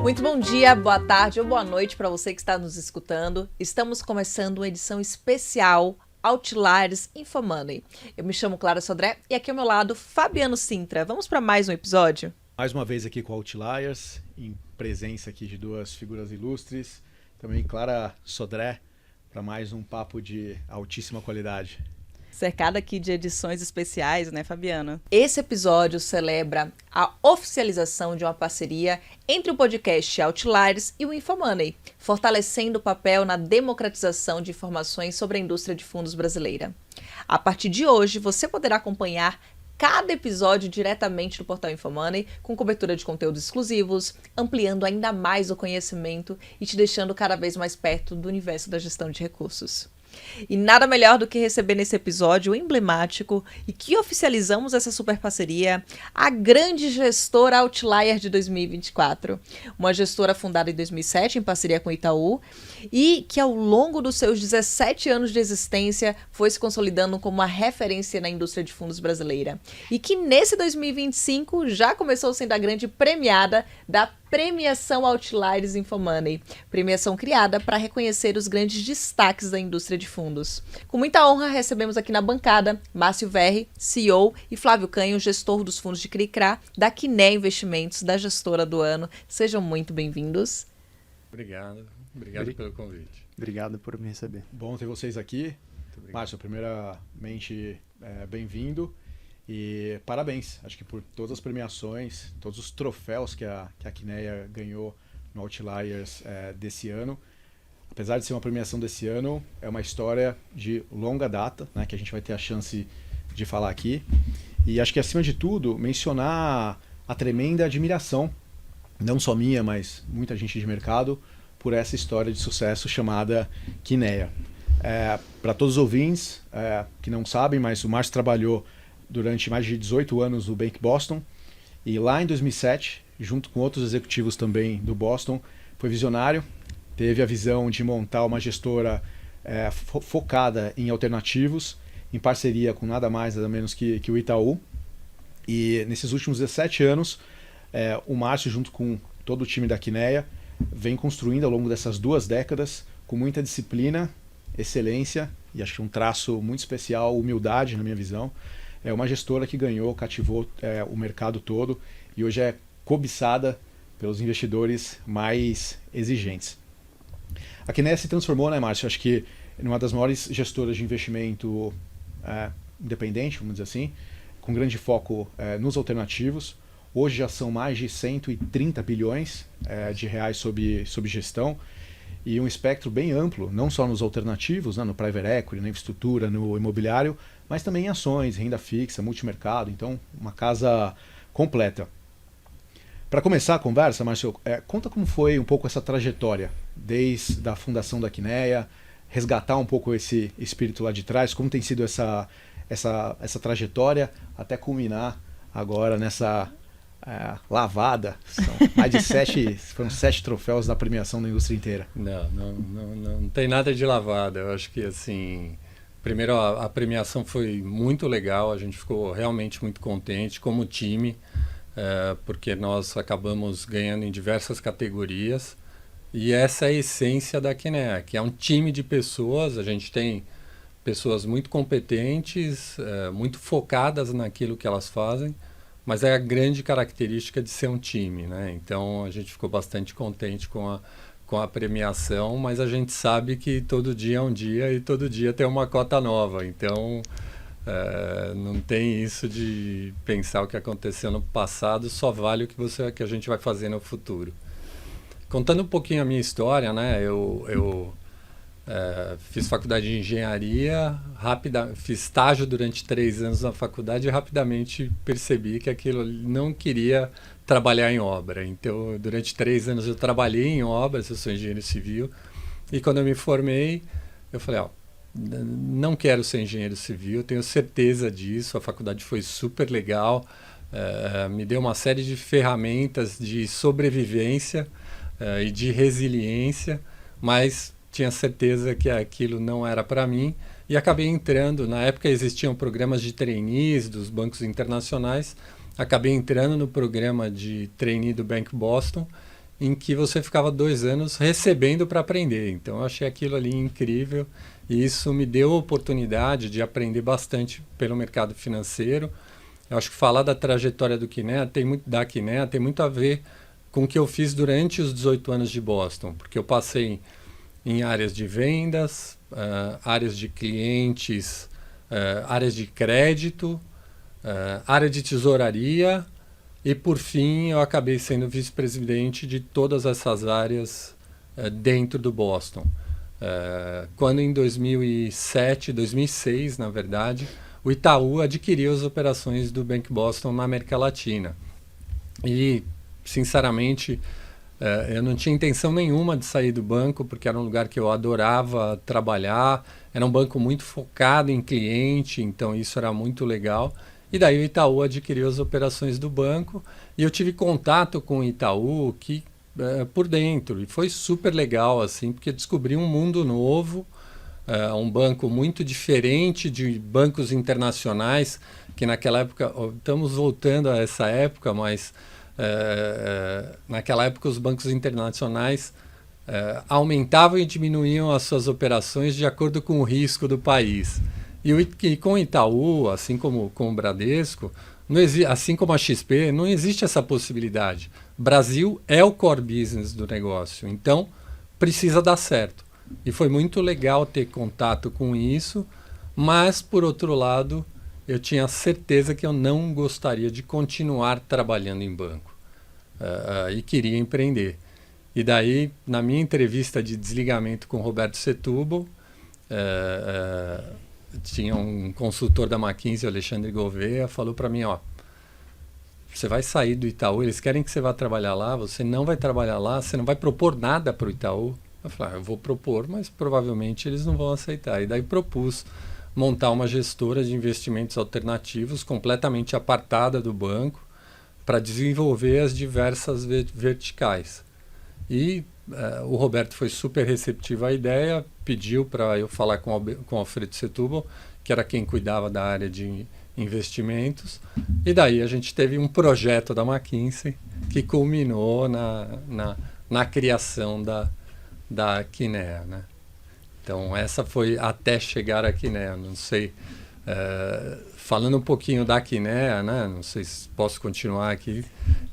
Muito bom dia, boa tarde ou boa noite para você que está nos escutando. Estamos começando uma edição especial Outliers InfoMoney. Eu me chamo Clara Sodré e aqui ao meu lado Fabiano Sintra. Vamos para mais um episódio? Mais uma vez aqui com Outliers, em presença aqui de duas figuras ilustres. Também Clara Sodré, para mais um papo de altíssima qualidade. Cercada aqui de edições especiais, né, Fabiana? Esse episódio celebra a oficialização de uma parceria entre o podcast Outliers e o InfoMoney, fortalecendo o papel na democratização de informações sobre a indústria de fundos brasileira. A partir de hoje, você poderá acompanhar cada episódio diretamente no portal InfoMoney, com cobertura de conteúdos exclusivos, ampliando ainda mais o conhecimento e te deixando cada vez mais perto do universo da gestão de recursos. E nada melhor do que receber nesse episódio emblemático e que oficializamos essa super parceria, a grande gestora Outlier de 2024. Uma gestora fundada em 2007 em parceria com o Itaú e que ao longo dos seus 17 anos de existência foi se consolidando como uma referência na indústria de fundos brasileira. E que nesse 2025 já começou sendo a grande premiada da Premiação Outliers InfoMoney, premiação criada para reconhecer os grandes destaques da indústria de fundos. Com muita honra, recebemos aqui na bancada Márcio Verri, CEO, e Flávio Canho, gestor dos fundos de CRICRA, da Quiné Investimentos, da gestora do ano. Sejam muito bem-vindos. Obrigado pelo convite. Obrigado por me receber. Bom ter vocês aqui. Márcio, primeiramente, bem-vindo. E parabéns, acho que por todas as premiações, todos os troféus que a Quinéia ganhou no Outliers desse ano. Apesar de ser uma premiação desse ano, é uma história de longa data, né, que a gente vai ter a chance de falar aqui. E acho que, acima de tudo, mencionar a tremenda admiração, não só minha, mas muita gente de mercado, por essa história de sucesso chamada Quinéia. Para todos os ouvintes que não sabem, mas o Márcio trabalhou durante mais de 18 anos no Bank Boston, e lá em 2007, junto com outros executivos também do Boston, foi visionário, teve a visão de montar uma gestora focada em alternativos, em parceria com nada mais nada menos que o Itaú. E nesses últimos 17 anos, o Márcio, junto com todo o time da Quinéia, vem construindo ao longo dessas 2 décadas, com muita disciplina, excelência, e acho que um traço muito especial, humildade na minha visão. É uma gestora que cativou o mercado todo e hoje é cobiçada pelos investidores mais exigentes. A Quinéia se transformou, né, Márcio? Acho que numa das maiores gestoras de investimento independente, vamos dizer assim, com grande foco nos alternativos. Hoje já são mais de 130 bilhões de reais sob gestão e um espectro bem amplo, não só nos alternativos, né, no private equity, na infraestrutura, no imobiliário, mas também em ações, renda fixa, multimercado, então uma casa completa. Para começar a conversa, Márcio, conta como foi um pouco essa trajetória, desde a fundação da Quinéia, resgatar um pouco esse espírito lá de trás, como tem sido essa trajetória até culminar agora nessa lavada. São mais de 7 troféus da premiação da indústria inteira. Não tem nada de lavada, eu acho que assim... Primeiro, a premiação foi muito legal, a gente ficou realmente muito contente como time, porque nós acabamos ganhando em diversas categorias, e essa é a essência da Quinéia, que é um time de pessoas. A gente tem pessoas muito competentes, muito focadas naquilo que elas fazem, mas é a grande característica de ser um time, né? Então a gente ficou bastante contente com a premiação, mas a gente sabe que todo dia é um dia e todo dia tem uma cota nova. Então, não tem isso de pensar o que aconteceu no passado, só vale o que a gente vai fazer no futuro. Contando um pouquinho a minha história, né? Eu fiz faculdade de engenharia, fiz estágio durante 3 anos na faculdade e rapidamente percebi que aquilo não queria trabalhar em obra. Então, durante 3 anos eu trabalhei em obras, eu sou engenheiro civil, e quando eu me formei, eu falei, não quero ser engenheiro civil, tenho certeza disso, a faculdade foi super legal, me deu uma série de ferramentas de sobrevivência e de resiliência, mas tinha certeza que aquilo não era para mim, e acabei entrando. Na época existiam programas de trainees dos bancos internacionais, acabei entrando no programa de trainee do Bank Boston em que você ficava 2 anos recebendo para aprender. Então eu achei aquilo ali incrível e isso me deu a oportunidade de aprender bastante pelo mercado financeiro. Eu acho que falar da trajetória da Kinea tem muito a ver com o que eu fiz durante os 18 anos de Boston, porque eu passei em áreas de vendas, áreas de clientes, áreas de crédito, área de tesouraria e, por fim, eu acabei sendo vice-presidente de todas essas áreas dentro do Boston. Quando em 2007, 2006, na verdade, o Itaú adquiriu as operações do Bank Boston na América Latina. E, sinceramente, eu não tinha intenção nenhuma de sair do banco, porque era um lugar que eu adorava trabalhar, era um banco muito focado em cliente, então isso era muito legal. E daí o Itaú adquiriu as operações do banco e eu tive contato com o Itaú por dentro. E foi super legal, assim, porque descobri um mundo novo, um banco muito diferente de bancos internacionais, que naquela época, estamos voltando a essa época, mas naquela época os bancos internacionais aumentavam e diminuíam as suas operações de acordo com o risco do país. E com o Itaú, assim como com o Bradesco, assim como a XP, não existe essa possibilidade. Brasil é o core business do negócio, então precisa dar certo. E foi muito legal ter contato com isso, mas, por outro lado, eu tinha certeza que eu não gostaria de continuar trabalhando em banco e queria empreender. E daí, na minha entrevista de desligamento com o Roberto Setúbal, tinha um consultor da McKinsey, o Alexandre Gouveia, falou para mim, você vai sair do Itaú, eles querem que você vá trabalhar lá, você não vai trabalhar lá, você não vai propor nada para o Itaú. Eu falei, eu vou propor, mas provavelmente eles não vão aceitar. E daí propus montar uma gestora de investimentos alternativos completamente apartada do banco para desenvolver as diversas verticais. E o Roberto foi super receptivo à ideia, pediu para eu falar com o Alfredo Setúbal, que era quem cuidava da área de investimentos, e daí a gente teve um projeto da McKinsey que culminou na criação da Kinea, né? Então essa foi até chegar à Kinea, não sei, falando um pouquinho da Kinea, né? Não sei se posso continuar aqui.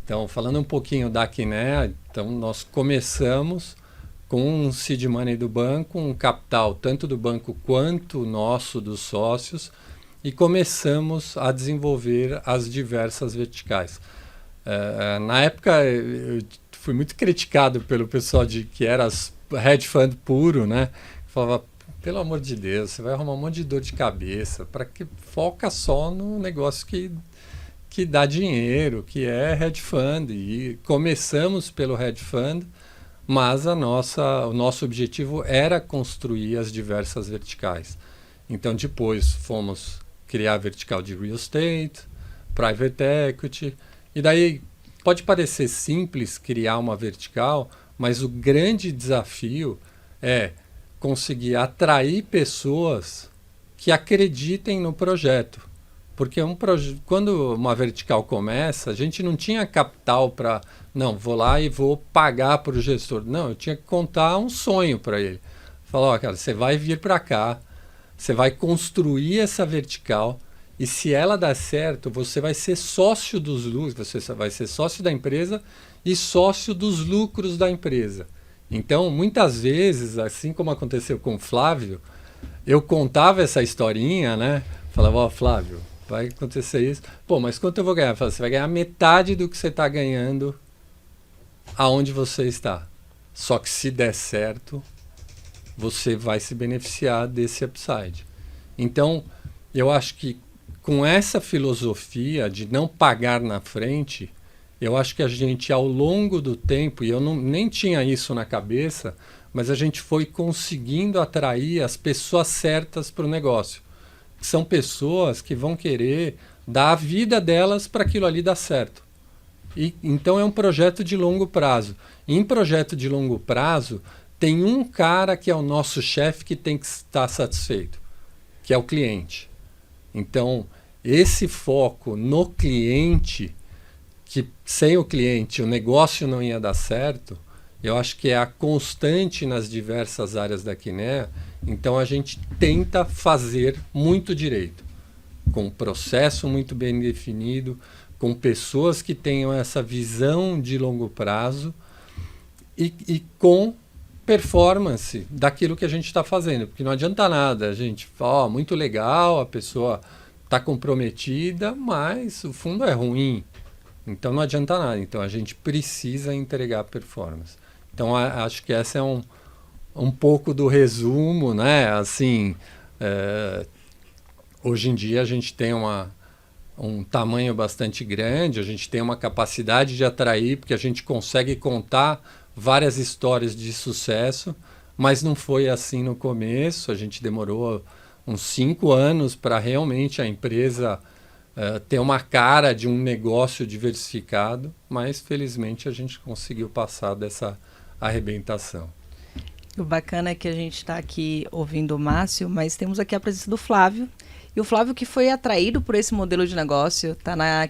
Então, falando um pouquinho da Kinea, então nós começamos com um seed money do banco, um capital tanto do banco quanto nosso, dos sócios, e começamos a desenvolver as diversas verticais. Na época, eu fui muito criticado pelo pessoal que era hedge fund puro, né? Falava, pelo amor de Deus, você vai arrumar um monte de dor de cabeça, para que foca só no negócio que dá dinheiro, que é hedge fund. E começamos pelo hedge fund, mas o nosso objetivo era construir as diversas verticais. Então depois fomos criar a vertical de real estate, private equity, e daí pode parecer simples criar uma vertical, mas o grande desafio é conseguir atrair pessoas que acreditem no projeto. Porque quando uma vertical começa, a gente não tinha capital para, não, vou lá e vou pagar para o gestor. Não, eu tinha que contar um sonho para ele. Falar, cara, você vai vir para cá, você vai construir essa vertical e se ela dar certo, você vai ser sócio dos lucros, você vai ser sócio da empresa e sócio dos lucros da empresa. Então, muitas vezes, assim como aconteceu com o Flávio, eu contava essa historinha, né? Falava, Flávio, vai acontecer isso. Pô, mas quanto eu vou ganhar? Você vai ganhar metade do que você está ganhando aonde você está. Só que se der certo, você vai se beneficiar desse upside. Então, eu acho que com essa filosofia de não pagar na frente, eu acho que a gente, ao longo do tempo, e eu nem tinha isso na cabeça, mas a gente foi conseguindo atrair as pessoas certas para o negócio. São pessoas que vão querer dar a vida delas para aquilo ali dar certo. Então é um projeto de longo prazo. Em projeto de longo prazo, tem um cara que é o nosso chefe que tem que estar satisfeito, que é o cliente. Então, esse foco no cliente que sem o cliente o negócio não ia dar certo, eu acho que é a constante nas diversas áreas da Kinea. Então a gente tenta fazer muito direito, com um processo muito bem definido, com pessoas que tenham essa visão de longo prazo e com performance daquilo que a gente está fazendo. Porque não adianta nada a gente falar, muito legal, a pessoa está comprometida, mas o fundo é ruim. Então não adianta nada. Então a gente precisa entregar performance. Então acho que essa é um pouco do resumo, né? Assim, hoje em dia a gente tem um tamanho bastante grande, a gente tem uma capacidade de atrair, porque a gente consegue contar várias histórias de sucesso, mas não foi assim no começo. A gente demorou uns 5 anos para realmente a empresa ter uma cara de um negócio diversificado, mas felizmente a gente conseguiu passar dessa arrebentação. O bacana é que a gente está aqui ouvindo o Márcio, mas temos aqui a presença do Flávio. E o Flávio, que foi atraído por esse modelo de negócio,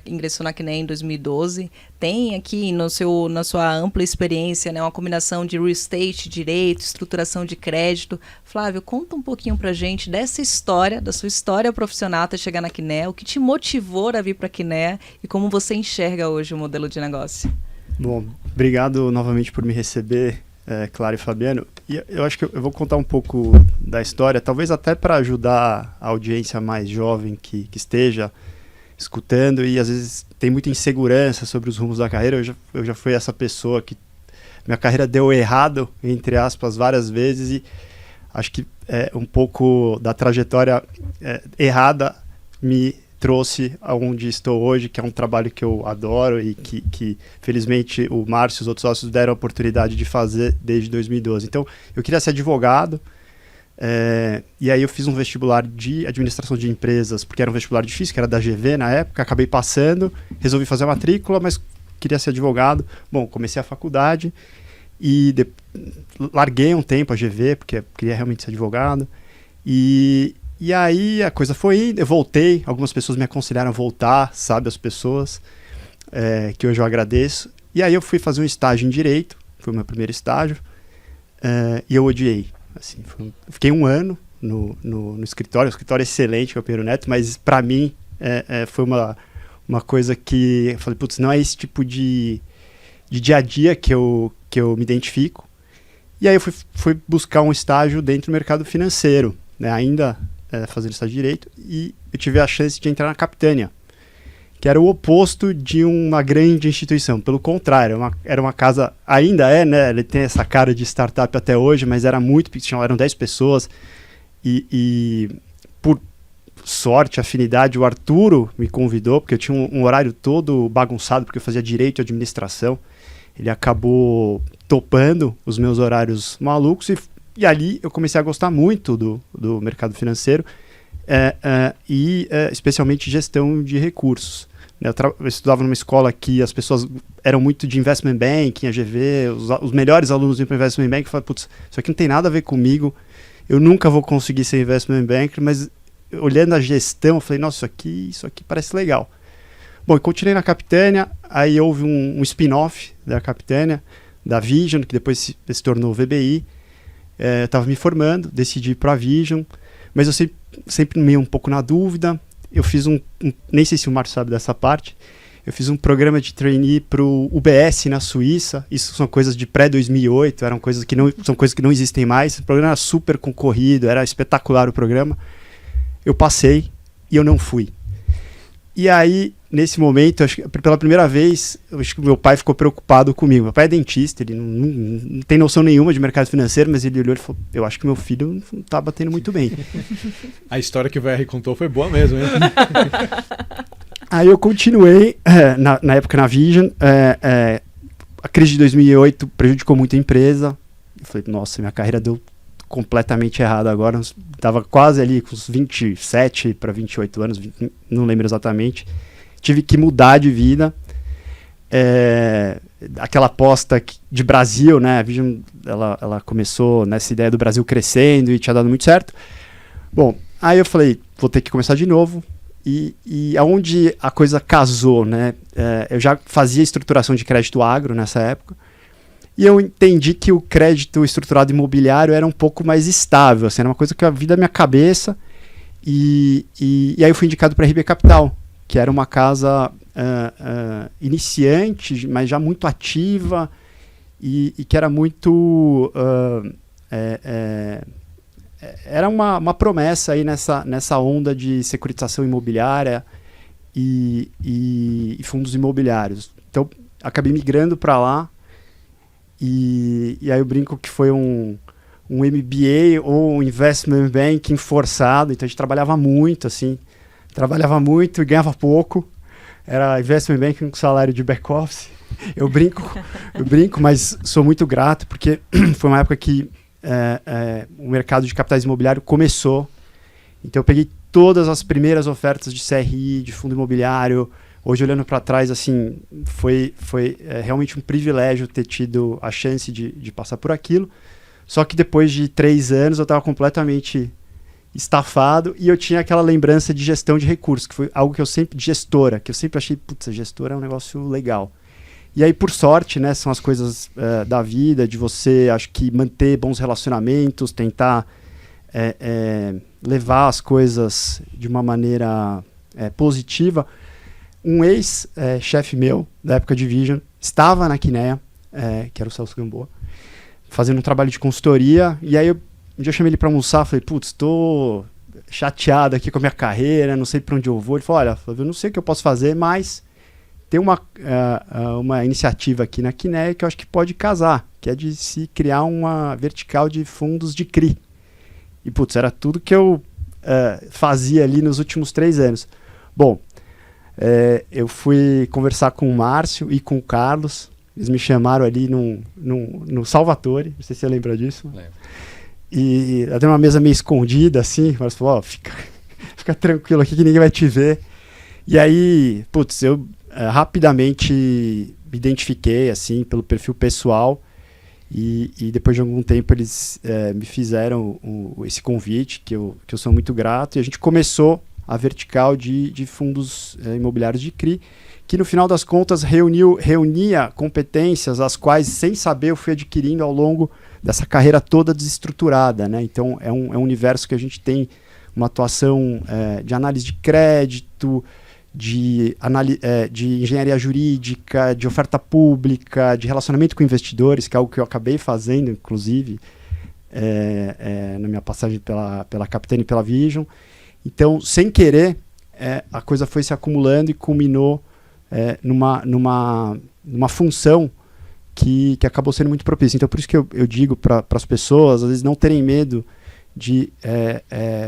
ingressou na Kinea em 2012, tem aqui na sua ampla experiência, né, uma combinação de real estate, direito, estruturação de crédito. Flávio, conta um pouquinho pra gente dessa história, da sua história profissional até chegar na Kinea, o que te motivou a vir para a Kinea e como você enxerga hoje o modelo de negócio. Bom, obrigado novamente por me receber, Clara e Fabiano. E eu acho que eu vou contar um pouco da história, talvez até para ajudar a audiência mais jovem que esteja escutando e às vezes tem muita insegurança sobre os rumos da carreira. Eu já fui essa pessoa que minha carreira deu errado, entre aspas, várias vezes, e acho que um pouco da trajetória errada me trouxe aonde estou hoje, que é um trabalho que eu adoro e que felizmente o Márcio e os outros sócios deram a oportunidade de fazer desde 2012. Então, eu queria ser advogado, e aí eu fiz um vestibular de administração de empresas, porque era um vestibular difícil, que era da GV na época, acabei passando, resolvi fazer a matrícula, mas queria ser advogado. Bom, comecei a faculdade e larguei um tempo a GV, porque queria realmente ser advogado, e aí a coisa foi indo, eu voltei, algumas pessoas me aconselharam a voltar, sabe, as pessoas, que hoje eu agradeço. E aí eu fui fazer um estágio em Direito, foi o meu primeiro estágio, e eu odiei. Assim, fiquei 1 ano no escritório, um escritório excelente, que é o Pedro Neto, mas para mim foi uma coisa que eu falei, putz, não é esse tipo de dia a dia que eu me identifico. E aí eu fui buscar um estágio dentro do mercado financeiro, né, ainda fazendo estágio de Direito, e eu tive a chance de entrar na Capitânia, que era o oposto de uma grande instituição. Pelo contrário, era uma casa, ainda né, ele tem essa cara de startup até hoje, mas era muito pequeno, eram 10 pessoas, e por sorte, afinidade, o Arturo me convidou, porque eu tinha um horário todo bagunçado, porque eu fazia Direito e Administração. Ele acabou topando os meus horários malucos, e ali eu comecei a gostar muito do mercado financeiro, e especialmente gestão de recursos. Eu estudava numa escola que as pessoas eram muito de investment banking, a GV, os melhores alunos iam para investment banking. Eu falei, putz, isso aqui não tem nada a ver comigo, eu nunca vou conseguir ser investment banker, mas olhando a gestão, eu falei, nossa, isso aqui parece legal. Bom, eu continuei na Capitânia, aí houve um spin-off da Capitânia, da Vision, que depois se tornou VBI. Eu estava me formando, decidi ir para a Vision, mas eu sempre meio um pouco na dúvida. Eu fiz nem sei se o Márcio sabe dessa parte, eu fiz um programa de trainee para o UBS na Suíça. Isso são coisas de pré-2008, são coisas que não existem mais. O programa era super concorrido, era espetacular o programa. Eu passei e eu não fui. E aí, nesse momento, acho que pela primeira vez, acho que meu pai ficou preocupado comigo. Meu pai é dentista, ele não tem noção nenhuma de mercado financeiro, mas ele olhou e falou, eu acho que meu filho não tá batendo muito bem. A história que o VR contou foi boa mesmo, hein? Aí eu continuei, na época na Vision, a crise de 2008 prejudicou muito a empresa. Eu falei, nossa, minha carreira deu completamente errado agora. Estava quase ali com uns 27 para 28 anos, não lembro exatamente. Tive que mudar de vida. Aquela aposta de Brasil, né? A Vision, ela começou nessa ideia do Brasil crescendo e tinha dado muito certo. Bom, aí eu falei, vou ter que começar de novo. E aonde a coisa casou, né? Eu já fazia estruturação de crédito agro nessa época, e eu entendi que o crédito estruturado imobiliário era um pouco mais estável, assim, era uma coisa que eu vi da minha cabeça, e aí eu fui indicado para a RB Capital, que era uma casa iniciante, mas já muito ativa, e que era muito... era uma promessa aí nessa onda de securitização imobiliária e fundos imobiliários. Então, acabei migrando para lá, e aí eu brinco que foi um MBA ou um Investment Banking forçado. Então, a gente trabalhava muito e ganhava pouco. Era Investment Banking com salário de back-office. Eu brinco, mas sou muito grato, porque foi uma época que o mercado de capitais imobiliário começou. Então eu peguei todas as primeiras ofertas de CRI, de fundo imobiliário. Hoje, olhando para trás, assim, foi realmente um privilégio ter tido a chance de passar por aquilo. Só que depois de 3 anos eu estava completamente estafado, e eu tinha aquela lembrança de gestão de recursos, que foi algo que eu sempre achei, putz, gestora é um negócio legal. E aí, por sorte, né, são as coisas da vida, de você, acho que, manter bons relacionamentos, tentar levar as coisas de uma maneira positiva. Um ex-chefe meu, da época de Vision, estava na Quineia, que era o Celso Gamboa, fazendo um trabalho de consultoria, e aí um dia eu chamei ele para almoçar, falei, putz, tô chateado aqui com a minha carreira, não sei para onde eu vou. Ele falou, olha, eu não sei o que eu posso fazer, mas tem uma iniciativa aqui na Quineia que eu acho que pode casar, que é de se criar uma vertical de fundos de CRI. E, putz, era tudo que eu fazia ali nos últimos 3 anos. Bom, eu fui conversar com o Márcio e com o Carlos. Eles me chamaram ali no Salvatore, não sei se você lembra disso. Lembro. E até uma mesa meio escondida, assim. O Márcio falou, fica tranquilo aqui que ninguém vai te ver. E aí, putz, eu rapidamente me identifiquei, assim, pelo perfil pessoal. E depois de algum tempo eles me fizeram esse convite, que eu sou muito grato. E a gente começou a vertical de fundos imobiliários de CRI, que no final das contas reunia competências as quais, sem saber, eu fui adquirindo ao longo dessa carreira toda desestruturada, né? Então é um universo que a gente tem uma atuação de análise de crédito, de engenharia jurídica, de oferta pública, de relacionamento com investidores, que é algo que eu acabei fazendo, inclusive, na minha passagem pela Capitânia e pela Vision. Então, sem querer, a coisa foi se acumulando e culminou numa função que acabou sendo muito propícia. Então, por isso que eu digo para as pessoas, às vezes, não terem medo de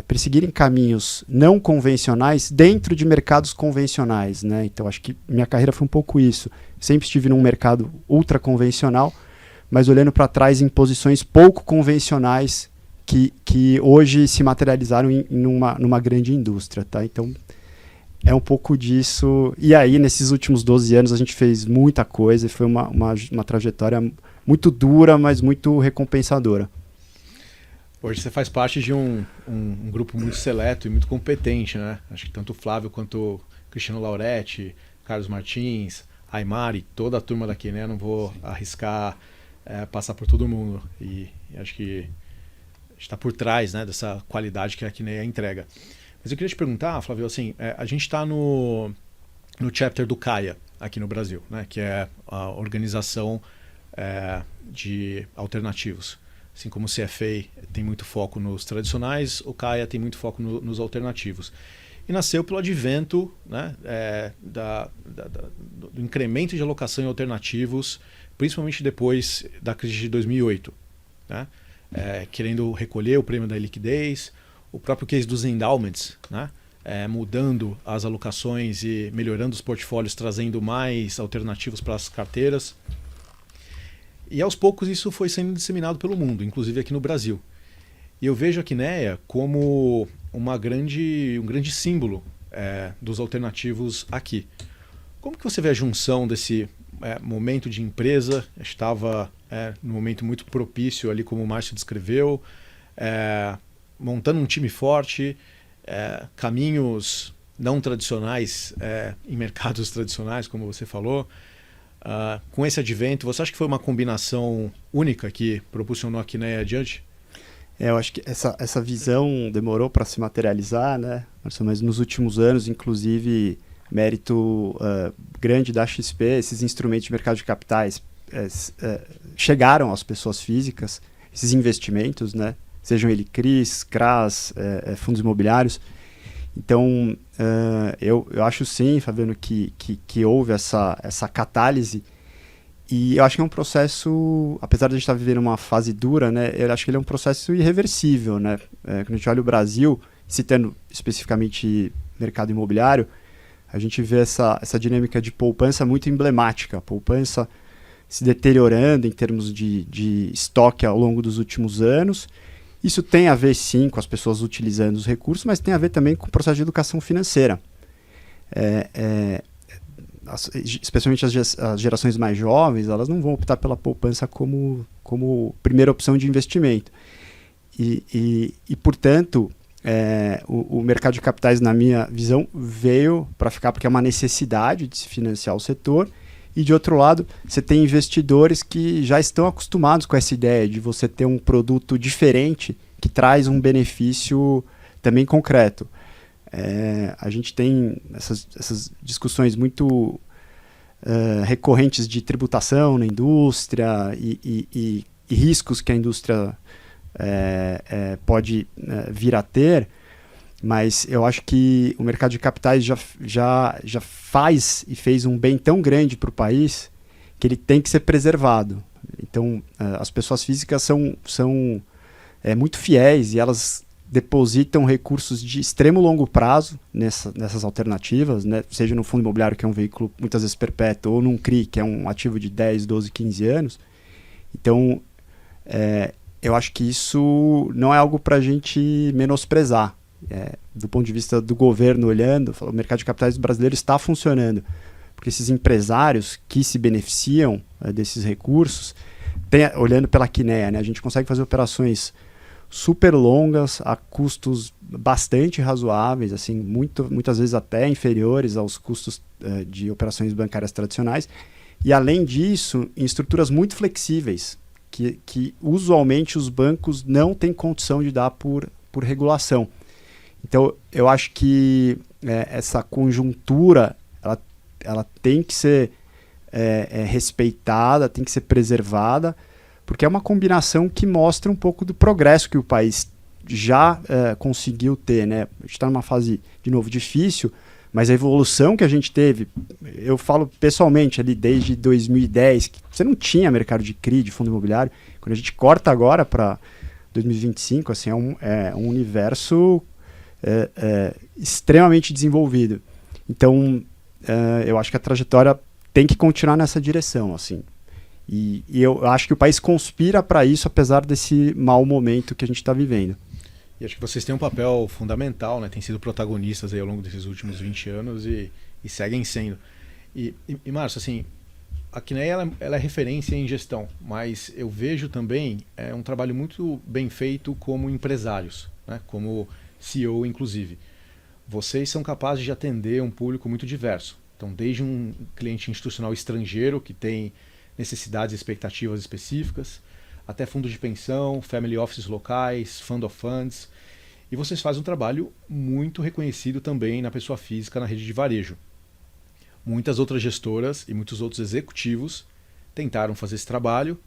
perseguirem caminhos não convencionais dentro de mercados convencionais, né? Então, acho que minha carreira foi um pouco isso. Sempre estive num mercado ultra convencional, mas olhando para trás em posições pouco convencionais que hoje se materializaram numa grande indústria, tá? Então, é um pouco disso. E aí, nesses últimos 12 anos, a gente fez muita coisa e foi uma trajetória muito dura, mas muito recompensadora. Hoje você faz parte de um grupo muito seleto e muito competente, né? Acho que tanto o Flávio quanto o Cristiano Lauretti, Carlos Martins, Aymari, toda a turma daqui, né? Não vou arriscar passar por todo mundo. E acho que está por trás, né, dessa qualidade que a Quineia entrega. Mas eu queria te perguntar, Flávio, assim, a gente está no chapter do CAIA aqui no Brasil, né, que é a organização de alternativos. Assim como o CFA tem muito foco nos tradicionais, o CAIA tem muito foco nos alternativos. E nasceu pelo advento, né, do incremento de alocação em alternativos, principalmente depois da crise de 2008, né? Querendo recolher o prêmio da liquidez, o próprio case dos endowments, né? Mudando as alocações e melhorando os portfólios, trazendo mais alternativos para as carteiras. E aos poucos isso foi sendo disseminado pelo mundo, inclusive aqui no Brasil. E eu vejo a Quineia como um grande símbolo dos alternativos aqui. Como que você vê a junção desse momento de empresa? Estava num momento muito propício ali, como o Márcio descreveu, montando um time forte, caminhos não tradicionais em mercados tradicionais, como você falou. Com esse advento, você acha que foi uma combinação única que propulsionou a Quineia adiante? Eu acho que essa visão demorou para se materializar, né? Mas nos últimos anos, inclusive, mérito grande da XP, esses instrumentos de mercado de capitais chegaram às pessoas físicas, esses investimentos, né? Sejam ele CRIs, CRAs, fundos imobiliários. Então, eu acho sim, Fabiano, que houve essa catálise. E eu acho que é um processo, apesar de a gente estar vivendo uma fase dura, né, eu acho que ele é um processo irreversível, né? Quando a gente olha o Brasil, citando especificamente mercado imobiliário, a gente vê essa dinâmica de poupança muito emblemática. A poupança se deteriorando em termos de estoque ao longo dos últimos anos. Isso tem a ver, sim, com as pessoas utilizando os recursos, mas tem a ver também com o processo de educação financeira. Especialmente as gerações mais jovens, elas não vão optar pela poupança como primeira opção de investimento. E portanto, o mercado de capitais, na minha visão, veio para ficar porque é uma necessidade de se financiar o setor. E, de outro lado, você tem investidores que já estão acostumados com essa ideia de você ter um produto diferente que traz um benefício também concreto. A gente tem essas discussões muito recorrentes de tributação na indústria e riscos que a indústria pode vir a ter, mas eu acho que o mercado de capitais já faz e fez um bem tão grande para o país que ele tem que ser preservado. Então, as pessoas físicas são muito fiéis e elas depositam recursos de extremo longo prazo nessas alternativas, né? Seja no fundo imobiliário, que é um veículo muitas vezes perpétuo, ou num CRI, que é um ativo de 10, 12, 15 anos. Então, eu acho que isso não é algo para a gente menosprezar. Do ponto de vista do governo olhando, o mercado de capitais brasileiro está funcionando, porque esses empresários que se beneficiam desses recursos, olhando pela Quineia, né, a gente consegue fazer operações super longas a custos bastante razoáveis, assim, muitas vezes até inferiores aos custos de operações bancárias tradicionais, e além disso, em estruturas muito flexíveis, que usualmente os bancos não têm condição de dar por regulação. Então, eu acho que essa conjuntura ela tem que ser respeitada, tem que ser preservada, porque é uma combinação que mostra um pouco do progresso que o país já conseguiu ter, né? A gente está numa fase, de novo, difícil, mas a evolução que a gente teve, eu falo pessoalmente ali desde 2010, que você não tinha mercado de CRI, de fundo imobiliário, quando a gente corta agora para 2025, assim, é um universo extremamente desenvolvido. Então, eu acho que a trajetória tem que continuar nessa direção, assim. E eu acho que o país conspira para isso, apesar desse mau momento que a gente está vivendo. E acho que vocês têm um papel fundamental, né? Têm sido protagonistas aí ao longo desses últimos 20 anos e seguem sendo. E Márcio, assim, a Quineia ela é referência em gestão, mas eu vejo também um trabalho muito bem feito como empresários, né? Como CEO, inclusive. Vocês são capazes de atender um público muito diverso. Então, desde um cliente institucional estrangeiro que tem necessidades e expectativas específicas, até fundos de pensão, family offices locais, fund of funds. E vocês fazem um trabalho muito reconhecido também na pessoa física, na rede de varejo. Muitas outras gestoras e muitos outros executivos tentaram fazer esse trabalho,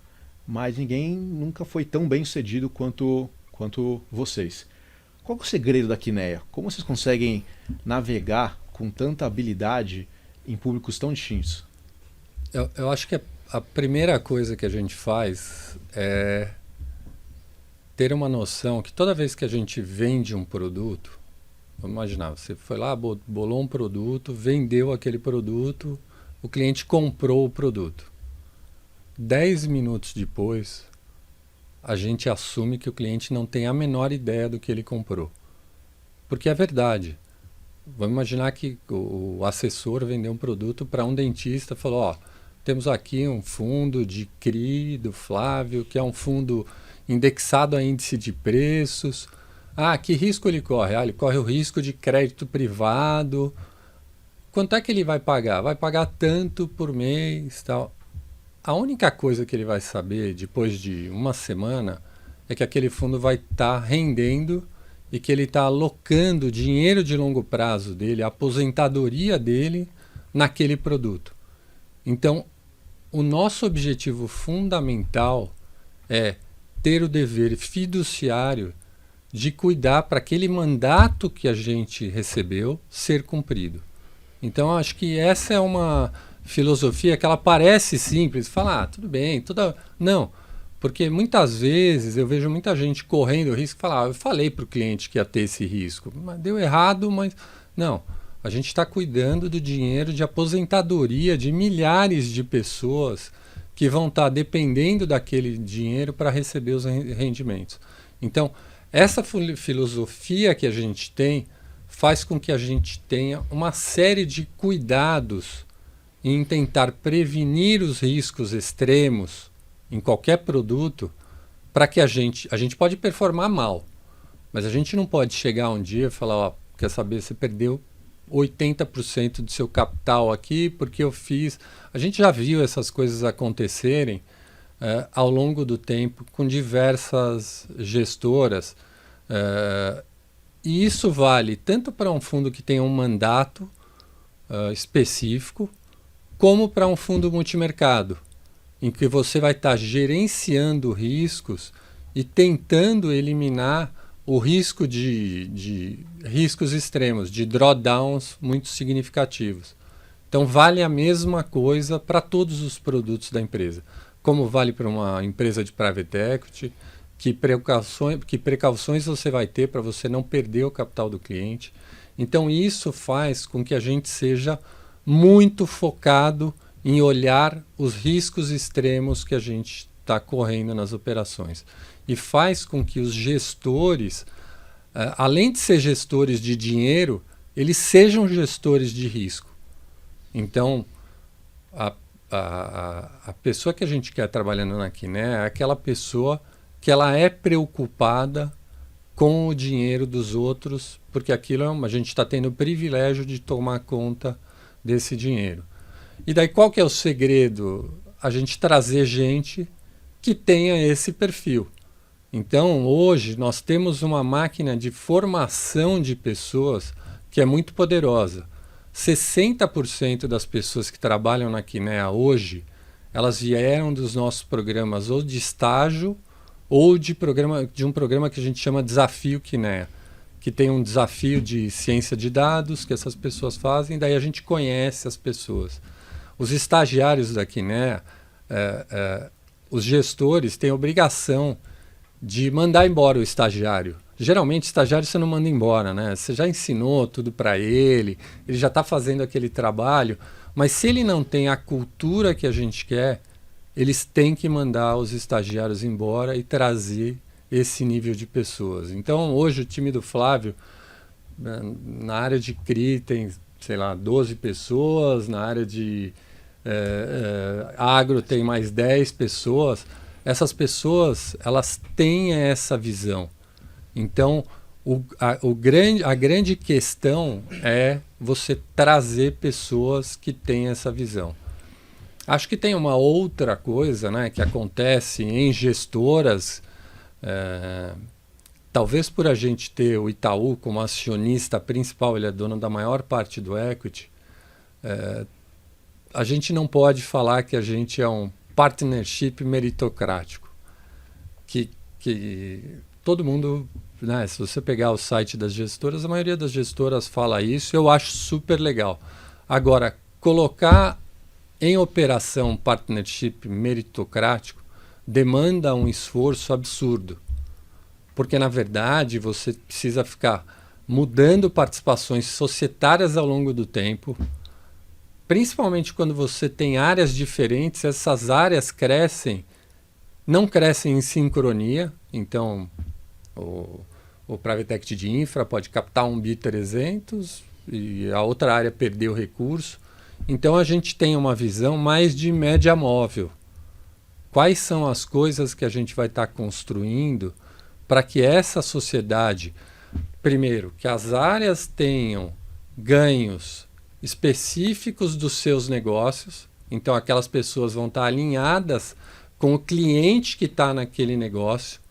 mas ninguém nunca foi tão bem sucedido quanto vocês. Qual é o segredo da Quineia? Como vocês conseguem navegar com tanta habilidade em públicos tão distintos? Eu acho que a primeira coisa que a gente faz é ter uma noção que toda vez que a gente vende um produto, vamos imaginar, você foi lá, bolou um produto, vendeu aquele produto, o cliente comprou o produto. 10 minutos depois, a gente assume que o cliente não tem a menor ideia do que ele comprou. Porque é verdade. Vamos imaginar que o assessor vendeu um produto para um dentista e falou, ó, temos aqui um fundo de CRI do Flávio, que é um fundo indexado a índice de preços. Que risco ele corre? Ele corre o risco de crédito privado. Quanto é que ele vai pagar? Vai pagar tanto por mês, tal. A única coisa que ele vai saber depois de uma semana é que aquele fundo vai estar rendendo e que ele está alocando o dinheiro de longo prazo dele, a aposentadoria dele, naquele produto. Então, o nosso objetivo fundamental é ter o dever fiduciário de cuidar para aquele mandato que a gente recebeu ser cumprido. Então, acho que essa é uma filosofia que ela parece simples. Falar, tudo bem, não. Porque muitas vezes eu vejo muita gente correndo o risco e falar, eu falei para o cliente que ia ter esse risco, mas deu errado, mas não. A gente está cuidando do dinheiro de aposentadoria de milhares de pessoas que vão estar dependendo daquele dinheiro para receber os rendimentos. Então, essa filosofia que a gente tem faz com que a gente tenha uma série de cuidados em tentar prevenir os riscos extremos em qualquer produto, para que a gente pode performar mal, mas a gente não pode chegar um dia e falar, quer saber, você perdeu 80% do seu capital aqui porque eu fiz... A gente já viu essas coisas acontecerem ao longo do tempo com diversas gestoras, e isso vale tanto para um fundo que tem um mandato específico, como para um fundo multimercado, em que você vai estar gerenciando riscos e tentando eliminar o risco de riscos extremos, de drawdowns muito significativos. Então, vale a mesma coisa para todos os produtos da empresa. Como vale para uma empresa de private equity, que precauções você vai ter para você não perder o capital do cliente. Então, isso faz com que a gente seja muito focado em olhar os riscos extremos que a gente está correndo nas operações. E faz com que os gestores, além de ser gestores de dinheiro, eles sejam gestores de risco. Então, a pessoa que a gente quer trabalhando na Quinéia é aquela pessoa que ela é preocupada com o dinheiro dos outros, porque aquilo a gente está tendo o privilégio de tomar conta desse dinheiro. E daí qual que é o segredo? A gente trazer gente que tenha esse perfil. Então, hoje, nós temos uma máquina de formação de pessoas que é muito poderosa. 60% das pessoas que trabalham na Quinéia hoje, elas vieram dos nossos programas ou de estágio ou de um programa que a gente chama Desafio Quinéia, que tem um desafio de ciência de dados que essas pessoas fazem, daí a gente conhece as pessoas. Os estagiários da Quinéia, os gestores têm a obrigação de mandar embora o estagiário. Geralmente, estagiário você não manda embora, né? Você já ensinou tudo para ele já está fazendo aquele trabalho, mas se ele não tem a cultura que a gente quer, eles têm que mandar os estagiários embora e trazer esse nível de pessoas. Então, hoje, o time do Flávio, na área de CRI, tem, 12 pessoas, na área de agro tem mais 10 pessoas. Essas pessoas, elas têm essa visão. Então, a grande questão é você trazer pessoas que têm essa visão. Acho que tem uma outra coisa, né, que acontece em gestoras, talvez por a gente ter o Itaú como acionista principal, ele é dono da maior parte do equity, a gente não pode falar que a gente é um partnership meritocrático, que todo mundo, né, se você pegar o site das gestoras, a maioria das gestoras fala isso, eu acho super legal. Agora, colocar em operação partnership meritocrático demanda um esforço absurdo, porque na verdade você precisa ficar mudando participações societárias ao longo do tempo, principalmente quando você tem áreas diferentes, essas áreas não crescem em sincronia. Então, o Private Equity de infra pode captar um bi 300 e a outra área perdeu o recurso. Então, a gente tem uma visão mais de média móvel. Quais são as coisas que a gente vai estar construindo para que essa sociedade, primeiro, que as áreas tenham ganhos específicos dos seus negócios, então aquelas pessoas vão estar alinhadas com o cliente que está naquele negócio.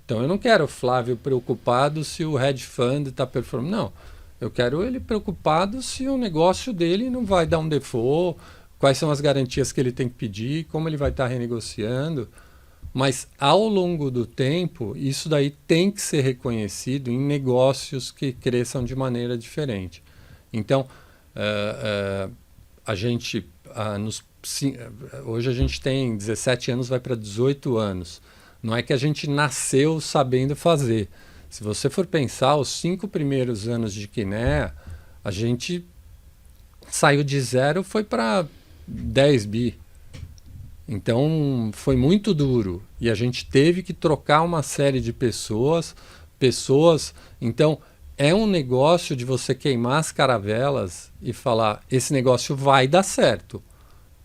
Então eu não quero o Flávio preocupado se o hedge fund está performando. Não, eu quero ele preocupado se o negócio dele não vai dar um default, quais são as garantias que ele tem que pedir, como ele vai estar renegociando. Mas ao longo do tempo, isso daí tem que ser reconhecido em negócios que cresçam de maneira diferente. Então, a gente, hoje a gente tem 17 anos, vai para 18 anos. Não é que a gente nasceu sabendo fazer. Se você for pensar, os 5 primeiros anos de Kinea, a gente saiu de 0, foi para 10 bi. Então foi muito duro e a gente teve que trocar uma série de pessoas. Então é um negócio de você queimar as caravelas e falar, esse negócio vai dar certo.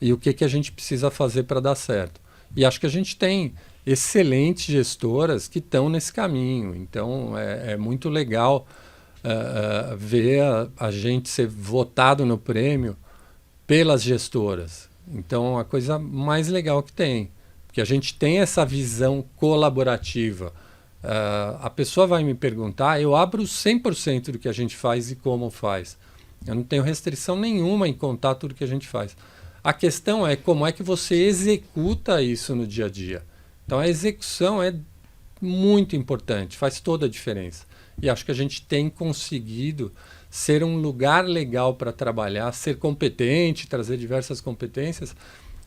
E o que a gente precisa fazer para dar certo? E acho que a gente tem excelentes gestoras que estão nesse caminho. Então é muito legal ver a gente ser votado no prêmio pelas gestoras. Então a coisa mais legal que tem, porque a gente tem essa visão colaborativa. A pessoa vai me perguntar, eu abro 100% do que a gente faz e como faz. Eu não tenho restrição nenhuma em contar tudo que a gente faz. A questão é como é que você executa isso no dia a dia. Então a execução é muito importante, faz toda a diferença. E acho que a gente tem conseguido ser um lugar legal para trabalhar, ser competente, trazer diversas competências,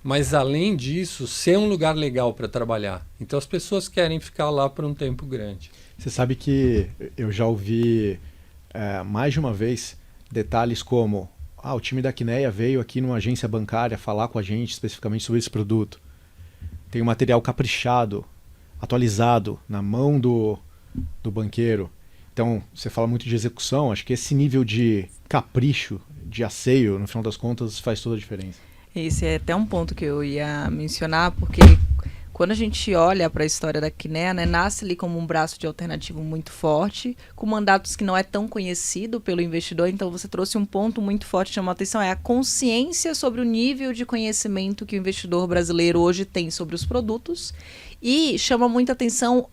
mas além disso, ser um lugar legal para trabalhar. Então as pessoas querem ficar lá por um tempo grande. Você sabe que eu já ouvi mais de uma vez detalhes como o time da Kinea veio aqui numa agência bancária falar com a gente especificamente sobre esse produto. Tem um material caprichado, atualizado, na mão do banqueiro. Então, você fala muito de execução, acho que esse nível de capricho, de asseio, no final das contas, faz toda a diferença. Esse é até um ponto que eu ia mencionar, porque quando a gente olha para a história da Kinea, né, nasce ali como um braço de alternativo muito forte, com mandatos que não é tão conhecido pelo investidor. Então você trouxe um ponto muito forte que chamou a atenção, é a consciência sobre o nível de conhecimento que o investidor brasileiro hoje tem sobre os produtos, e chama muita atenção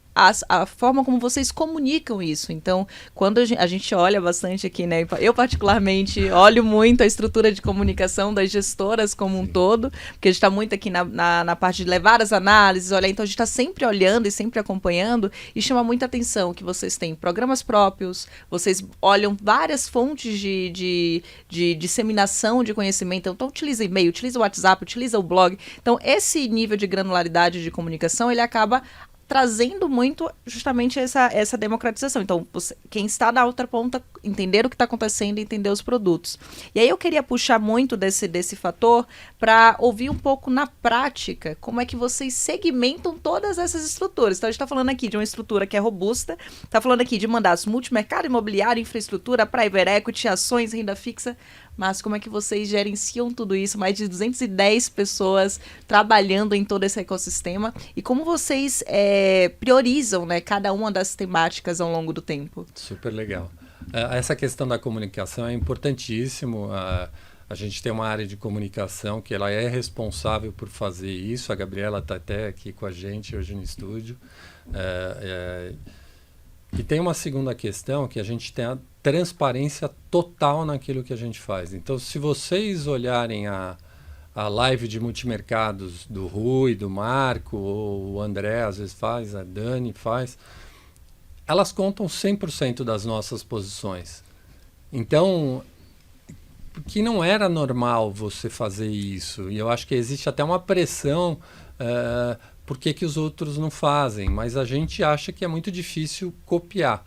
a forma como vocês comunicam isso. Então, quando a gente olha bastante aqui, né, eu particularmente olho muito a estrutura de comunicação das gestoras como um todo, porque a gente está muito aqui na parte de levar as análises, olhar, então a gente está sempre olhando e sempre acompanhando, e chama muita atenção que vocês têm programas próprios, vocês olham várias fontes de disseminação de conhecimento, então utiliza e-mail, utiliza o WhatsApp, utiliza o blog. Então, esse nível de granularidade de comunicação, ele acaba trazendo muito justamente essa democratização. Então, quem está na outra ponta, entender o que está acontecendo e entender os produtos. E aí eu queria puxar muito desse fator para ouvir um pouco na prática como é que vocês segmentam todas essas estruturas. Então, a gente está falando aqui de uma estrutura que é robusta, está falando aqui de mandatos multimercado, imobiliário, infraestrutura, private equity, ações, renda fixa. Mas como é que vocês gerenciam tudo isso? Mais de 210 pessoas trabalhando em todo esse ecossistema. E como vocês priorizam, né, cada uma das temáticas ao longo do tempo? Super legal. Essa questão da comunicação é importantíssimo. A gente tem uma área de comunicação que ela é responsável por fazer isso. A Gabriela está até aqui com a gente hoje no estúdio. E tem uma segunda questão, que a gente tem a transparência total naquilo que a gente faz. Então, se vocês olharem a live de multimercados do Rui, do Marco, ou o André às vezes faz, a Dani faz, elas contam 100% das nossas posições. Então, que não era normal você fazer isso. E eu acho que existe até uma pressão... por que os outros não fazem? Mas a gente acha que é muito difícil copiar.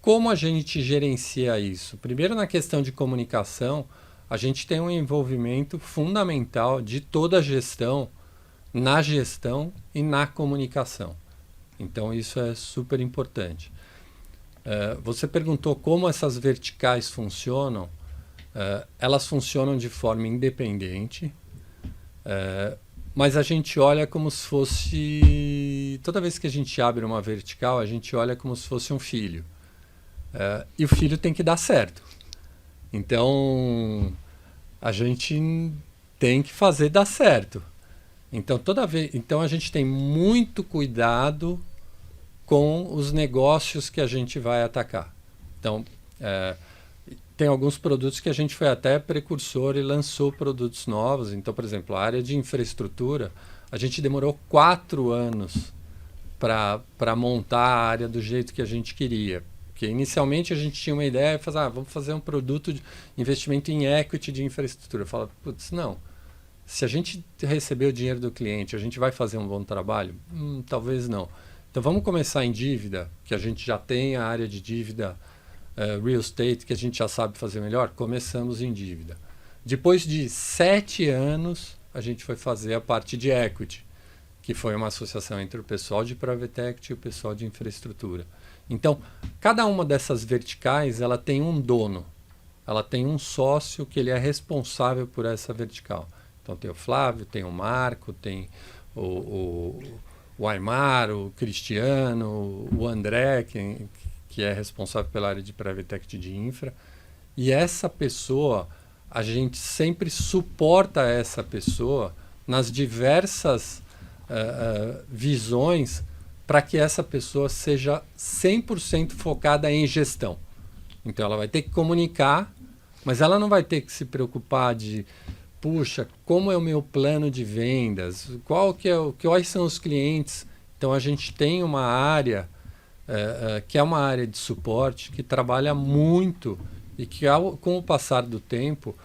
Como a gente gerencia isso? Primeiro, na questão de comunicação, a gente tem um envolvimento fundamental de toda a gestão, na gestão e na comunicação. Então, isso é super importante. Você perguntou como essas verticais funcionam. Elas funcionam de forma independente, mas a gente olha como se fosse que toda vez que a gente abre uma vertical, a gente olha como se fosse um filho. E o filho tem que dar certo. Então, a gente tem que fazer dar certo. Então a gente tem muito cuidado com os negócios que a gente vai atacar. Então, tem alguns produtos que a gente foi até precursor e lançou produtos novos. Então, por exemplo, a área de infraestrutura, a gente demorou 4 anos para montar a área do jeito que a gente queria. Porque inicialmente a gente tinha uma ideia de fazer, vamos fazer um produto de investimento em equity de infraestrutura. Eu falo, putz, não. Se a gente receber o dinheiro do cliente, a gente vai fazer um bom trabalho? Talvez não. Então vamos começar em dívida, que a gente já tem a área de dívida real estate, que a gente já sabe fazer melhor. Começamos em dívida. Depois de 7 anos, a gente foi fazer a parte de equity, que foi uma associação entre o pessoal de private equity e o pessoal de infraestrutura. Então, cada uma dessas verticais, ela tem um dono. Ela tem um sócio que ele é responsável por essa vertical. Então tem o Flávio, tem o Marco, tem o Aymar, o Cristiano, o André, que é responsável pela área de private equity de infra. E essa pessoa, a gente sempre suporta essa pessoa nas diversas visões para que essa pessoa seja 100% focada em gestão. Então ela vai ter que comunicar, mas ela não vai ter que se preocupar de puxa, como é o meu plano de vendas? Quais são os clientes? Então, a gente tem uma área, que é uma área de suporte, que trabalha muito e que, com o passar do tempo,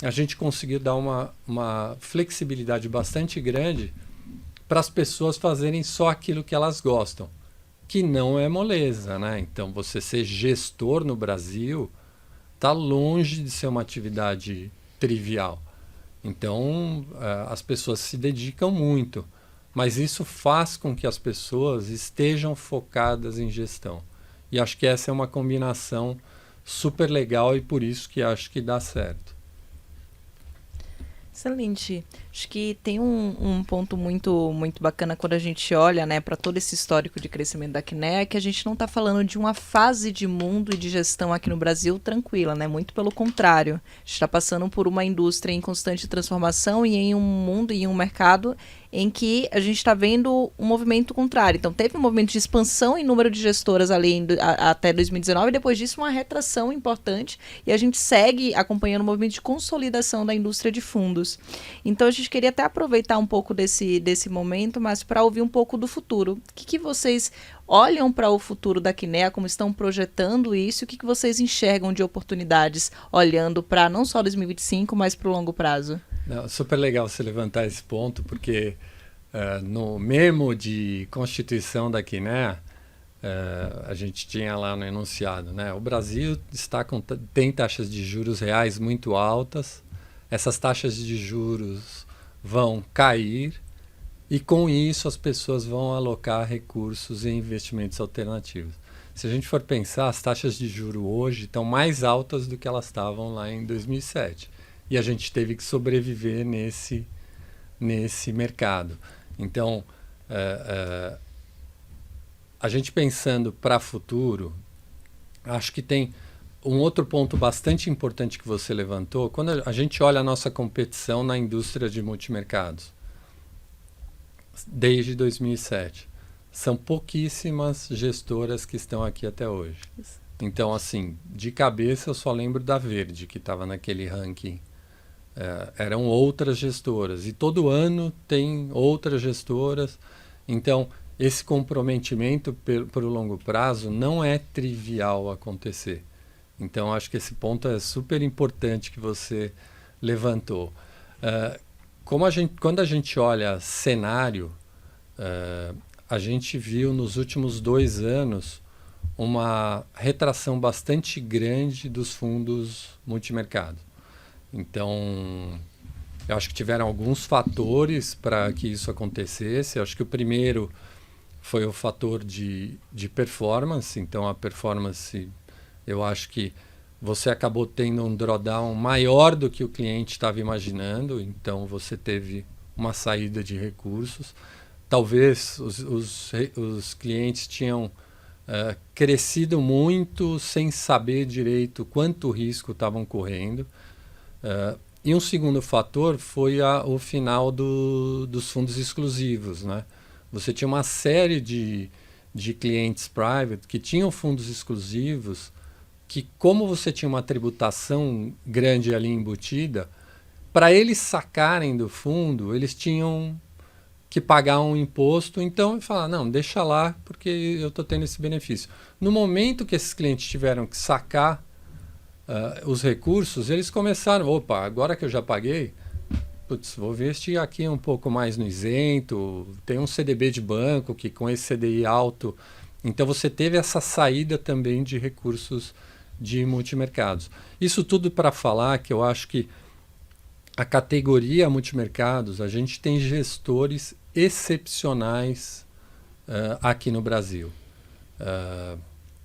a gente conseguiu dar uma flexibilidade bastante grande para as pessoas fazerem só aquilo que elas gostam, que não é moleza, né? Então, você ser gestor no Brasil está longe de ser uma atividade trivial. Então, as pessoas se dedicam muito, mas isso faz com que as pessoas estejam focadas em gestão. E acho que essa é uma combinação super legal e por isso que acho que dá certo. Excelente. Acho que tem um ponto muito bacana quando a gente olha, né, para todo esse histórico de crescimento da Kinea, que a gente não está falando de uma fase de mundo e de gestão aqui no Brasil tranquila, né? Muito pelo contrário. A gente está passando por uma indústria em constante transformação e em um mundo e em um mercado em que a gente está vendo um movimento contrário. Então, teve um movimento de expansão em número de gestoras ali até 2019, e depois disso uma retração importante, e a gente segue acompanhando o movimento de consolidação da indústria de fundos. Então, a gente queria até aproveitar um pouco desse momento, mas para ouvir um pouco do futuro. O que vocês olham para o futuro da Kinea, como estão projetando isso, o que vocês enxergam de oportunidades, olhando para não só 2025, mas para o longo prazo? Não, super legal você levantar esse ponto, porque no memo de constituição da Kinea, a gente tinha lá no enunciado, né? O Brasil tem taxas de juros reais muito altas, essas taxas de juros vão cair e com isso as pessoas vão alocar recursos em investimentos alternativos. Se a gente for pensar, as taxas de juros hoje estão mais altas do que elas estavam lá em 2007. E a gente teve que sobreviver nesse mercado. Então, a gente pensando para o futuro, acho que tem um outro ponto bastante importante que você levantou. Quando a gente olha a nossa competição na indústria de multimercados, desde 2007, são pouquíssimas gestoras que estão aqui até hoje. Então, assim, de cabeça eu só lembro da Verde, que estava naquele ranking. Eram outras gestoras e todo ano tem outras gestoras. Então esse comprometimento para o longo prazo não é trivial acontecer. Então acho que esse ponto é super importante que você levantou. Quando a gente olha cenário, a gente viu nos últimos 2 anos uma retração bastante grande dos fundos multimercado. Então, eu acho que tiveram alguns fatores para que isso acontecesse. Eu acho que o primeiro foi o fator de performance. Então, a performance, eu acho que você acabou tendo um drawdown maior do que o cliente estava imaginando. Então, você teve uma saída de recursos. talvez os clientes tinham crescido muito sem saber direito quanto risco estavam correndo. E um segundo fator foi o final dos fundos exclusivos, né? Você tinha uma série de clientes private que tinham fundos exclusivos que, como você tinha uma tributação grande ali embutida, para eles sacarem do fundo, eles tinham que pagar um imposto, então falar, não, deixa lá porque eu estou tendo esse benefício. No momento que esses clientes tiveram que sacar os recursos, eles começaram, opa, agora que eu já paguei, putz, vou investir aqui um pouco mais no isento, tem um CDB de banco que com esse CDI alto, então você teve essa saída também de recursos de multimercados. Isso tudo para falar que eu acho que a categoria multimercados, a gente tem gestores excepcionais aqui no Brasil.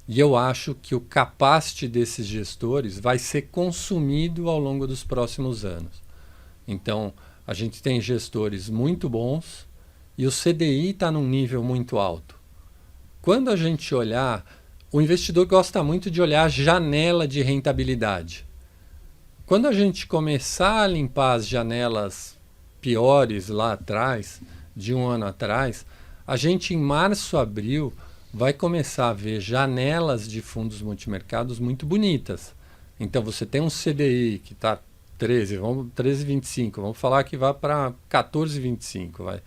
E eu acho que o capacity desses gestores vai ser consumido ao longo dos próximos anos. Então, a gente tem gestores muito bons e o CDI está num nível muito alto. Quando a gente olhar, o investidor gosta muito de olhar a janela de rentabilidade. Quando a gente começar a limpar as janelas piores lá atrás, de um ano atrás, a gente em março, abril, vai começar a ver janelas de fundos multimercados muito bonitas. Então você tem um CDI que está 13,25, vamos falar que vai para 14,25.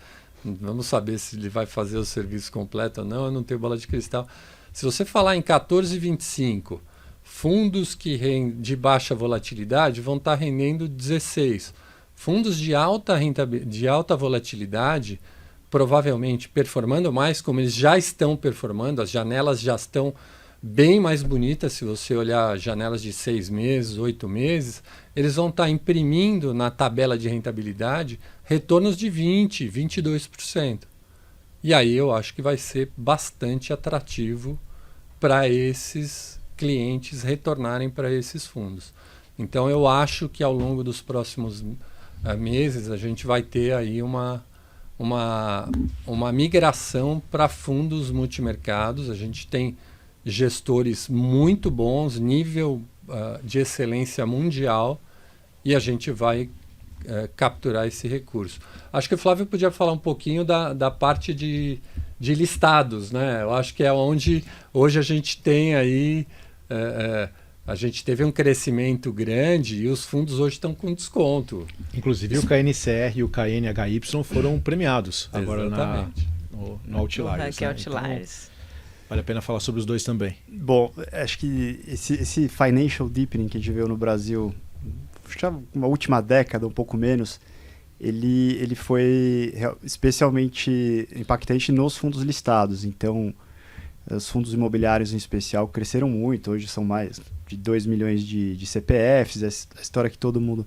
Vamos saber se ele vai fazer o serviço completo ou não, eu não tenho bola de cristal. Se você falar em 14,25, fundos de baixa volatilidade vão estar rendendo 16. Fundos de alta volatilidade, provavelmente performando mais, como eles já estão performando, as janelas já estão bem mais bonitas. Se você olhar janelas de 6 meses, 8 meses, eles vão estar imprimindo na tabela de rentabilidade retornos de 20%, 22%. E aí eu acho que vai ser bastante atrativo para esses clientes retornarem para esses fundos. Então eu acho que ao longo dos próximos meses a gente vai ter aí uma migração para fundos multimercados. A gente tem gestores muito bons, nível de excelência mundial, e a gente vai capturar esse recurso. Acho que o Flávio podia falar um pouquinho da parte de listados, né? Eu acho que é onde hoje a gente tem aí, a gente teve um crescimento grande e os fundos hoje estão com desconto. Inclusive o KNCR e o KNHY foram premiados agora no Outliers. Que é Outliers. Então, vale a pena falar sobre os dois também. Bom, acho que esse financial deepening que a gente viu no Brasil, já uma última década, um pouco menos, ele foi especialmente impactante nos fundos listados. Então, os fundos imobiliários em especial cresceram muito, hoje são mais de 2 milhões de CPFs, a história que todo mundo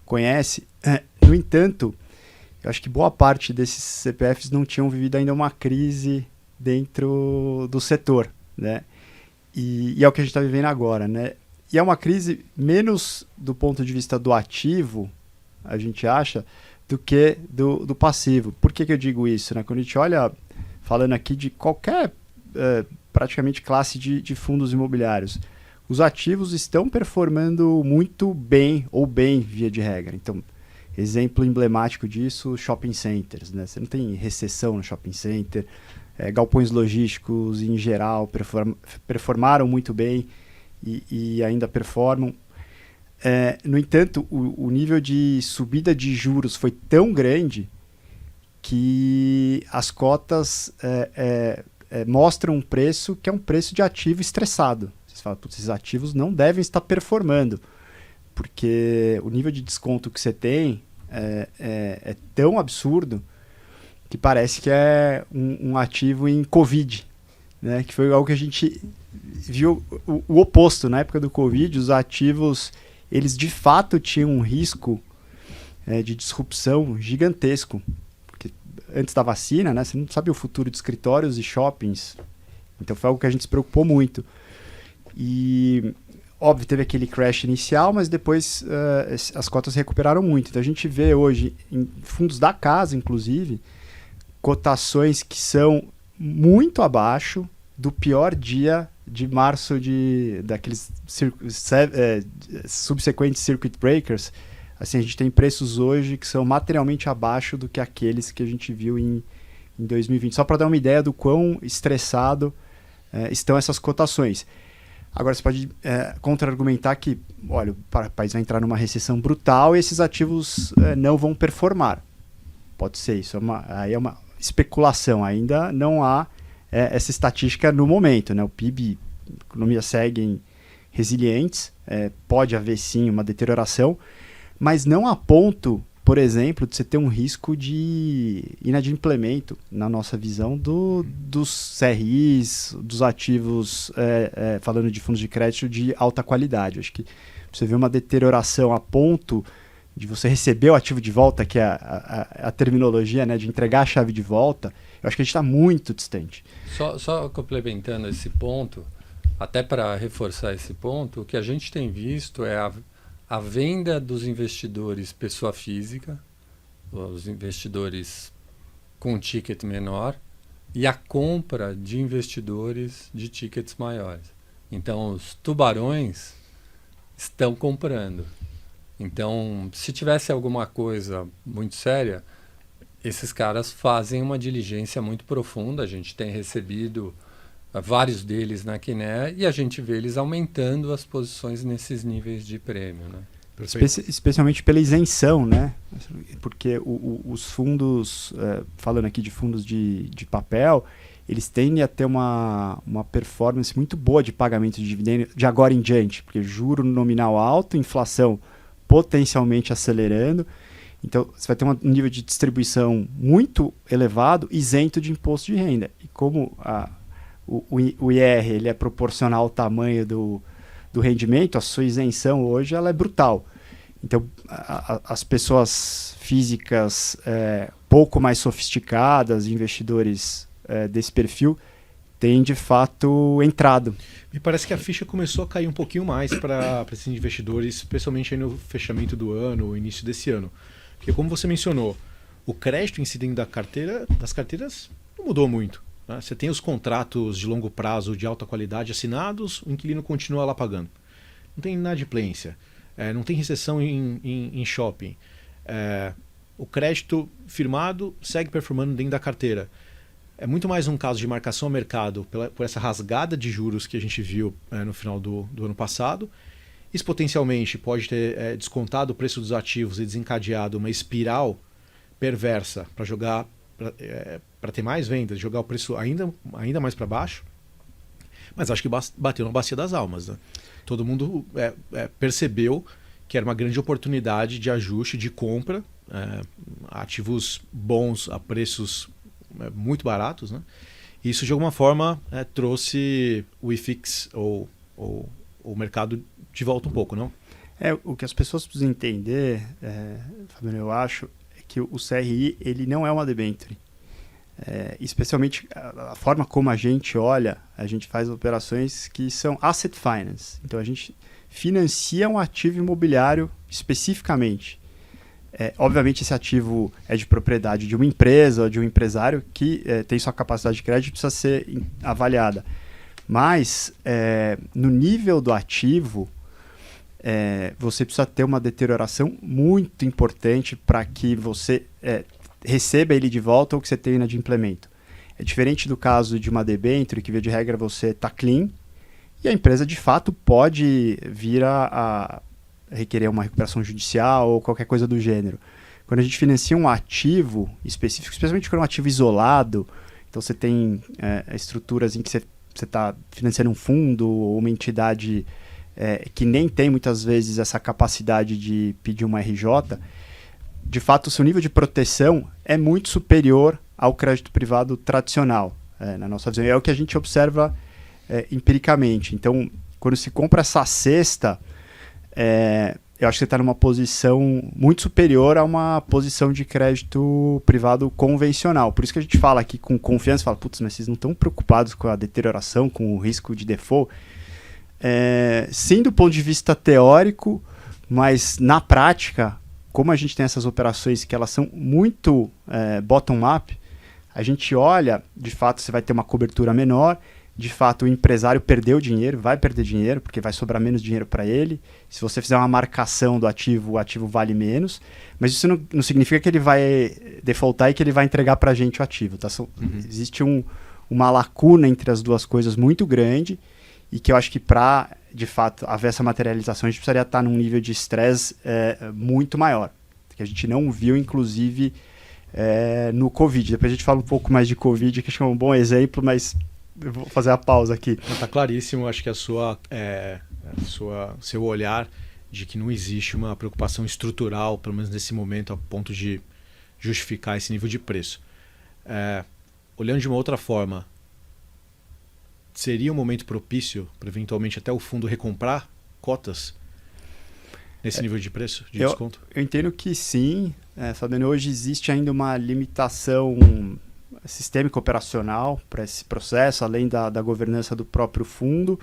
conhece. No entanto, eu acho que boa parte desses CPFs não tinham vivido ainda uma crise dentro do setor, né? E é o que a gente está vivendo agora, né? E é uma crise menos do ponto de vista do ativo, a gente acha, do que do passivo. Por que eu digo isso, né? Quando a gente olha, falando aqui de qualquer praticamente classe de fundos imobiliários, os ativos estão performando muito bem, ou bem, via de regra. Então, exemplo emblemático disso, shopping centers, né? Você não tem recessão no shopping center, galpões logísticos, em geral, performaram muito bem e ainda performam. No entanto, o nível de subida de juros foi tão grande que as cotas mostram um preço que é um preço de ativo estressado. Vocês falam, esses ativos não devem estar performando, porque o nível de desconto que você tem é tão absurdo que parece que é um ativo em Covid, né? Que foi algo que a gente viu o oposto. Na época do Covid, os ativos, eles de fato tinham um risco de disrupção gigantesco. Porque antes da vacina, né, você não sabia o futuro de escritórios e shoppings. Então foi algo que a gente se preocupou muito. E, óbvio, teve aquele crash inicial, mas depois as cotas recuperaram muito. Então a gente vê hoje, em fundos da casa, inclusive, cotações que são muito abaixo do pior dia de março daqueles subsequentes circuit breakers. Assim, a gente tem preços hoje que são materialmente abaixo do que aqueles que a gente viu em 2020. Só para dar uma ideia do quão estressado estão essas cotações. Agora, você pode contra-argumentar que, olha, o país vai entrar numa recessão brutal e esses ativos não vão performar. Pode ser isso. Aí é uma especulação. Ainda não há essa estatística no momento, né? O PIB, a economia seguem resilientes. Pode haver, sim, uma deterioração, mas não a ponto, por exemplo, de você ter um risco de inadimplemento, na nossa visão, dos CRIs, dos ativos, falando de fundos de crédito de alta qualidade. Acho que você vê uma deterioração a ponto de você receber o ativo de volta, que é a terminologia, né, de entregar a chave de volta, eu acho que a gente está muito distante. Só complementando esse ponto, até para reforçar esse ponto, o que a gente tem visto é a venda dos investidores pessoa física, os investidores com ticket menor, e a compra de investidores de tickets maiores. Então, os tubarões estão comprando. Então, se tivesse alguma coisa muito séria, esses caras fazem uma diligência muito profunda. A gente tem recebido vários deles na Quiné e a gente vê eles aumentando as posições nesses níveis de prêmio, né? Especialmente pela isenção, né? Porque os fundos, falando aqui de fundos de papel, eles tendem a ter uma performance muito boa de pagamento de dividendo de agora em diante, porque juro nominal alto, inflação potencialmente acelerando. Então, você vai ter um nível de distribuição muito elevado, isento de imposto de renda. E como o IR ele é proporcional ao tamanho do rendimento, a sua isenção hoje ela é brutal. Então, as pessoas físicas pouco mais sofisticadas, investidores desse perfil, têm de fato entrado. Me parece que a ficha começou a cair um pouquinho mais para esses investidores, especialmente aí no fechamento do ano, início desse ano. Porque, como você mencionou, o crédito incidente das carteiras não mudou muito. Né? Você tem os contratos de longo prazo de alta qualidade assinados, o inquilino continua lá pagando. Não tem inadimplência, não tem recessão em shopping. O crédito firmado segue performando dentro da carteira. É muito mais um caso de marcação ao mercado por essa rasgada de juros que a gente viu no final do ano passado. Isso potencialmente pode ter descontado o preço dos ativos e desencadeado uma espiral perversa para jogar, para ter mais vendas, jogar o preço ainda mais para baixo. Mas acho que bateu na bacia das almas. Né? Todo mundo percebeu que era uma grande oportunidade de ajuste, de compra, ativos bons a preços muito baratos. Né? E isso, de alguma forma, trouxe o IFIX, ou o mercado, de volta um pouco, não? O que as pessoas precisam entender, Fabiano, eu acho, é que o CRI ele não é uma debenture. Especialmente a forma como a gente olha, a gente faz operações que são asset finance. Então a gente financia um ativo imobiliário especificamente. Obviamente esse ativo é de propriedade de uma empresa ou de um empresário que tem sua capacidade de crédito e precisa ser avaliada. Mas no nível do ativo, você precisa ter uma deterioração muito importante para que você receba ele de volta ou que você tenha inadimplemento. É diferente do caso de uma debênture, que via de regra você está clean e a empresa de fato pode vir a requerer uma recuperação judicial ou qualquer coisa do gênero. Quando a gente financia um ativo específico, especialmente quando é um ativo isolado, então você tem estruturas em que você está financiando um fundo ou uma entidade que nem tem muitas vezes essa capacidade de pedir uma RJ, de fato o seu nível de proteção é muito superior ao crédito privado tradicional, na nossa visão. É o que a gente observa empiricamente. Então, quando se compra essa cesta, eu acho que você está numa posição muito superior a uma posição de crédito privado convencional. Por isso que a gente fala aqui com confiança, fala, putz, mas vocês não estão preocupados com a deterioração, com o risco de default? Sim, do ponto de vista teórico, mas na prática, como a gente tem essas operações que elas são muito bottom-up, a gente olha, de fato você vai ter uma cobertura menor, de fato o empresário perdeu dinheiro, vai perder dinheiro, porque vai sobrar menos dinheiro para ele. Se você fizer uma marcação do ativo, o ativo vale menos, mas isso não significa que ele vai defaultar e que ele vai entregar para a gente o ativo. Tá? Existe uma lacuna entre as duas coisas muito grande, e que eu acho que para, de fato, haver essa materialização, a gente precisaria estar num nível de estresse muito maior, que a gente não viu, inclusive, no Covid. Depois a gente fala um pouco mais de Covid, que acho que é um bom exemplo, mas eu vou fazer a pausa aqui. Está claríssimo, acho que seu olhar de que não existe uma preocupação estrutural, pelo menos nesse momento, a ponto de justificar esse nível de preço. Olhando de uma outra forma, seria um momento propício para eventualmente até o fundo recomprar cotas nesse nível de preço, de desconto? Eu entendo que sim, Fabiano. Hoje existe ainda uma limitação sistêmica operacional para esse processo, além da governança do próprio fundo,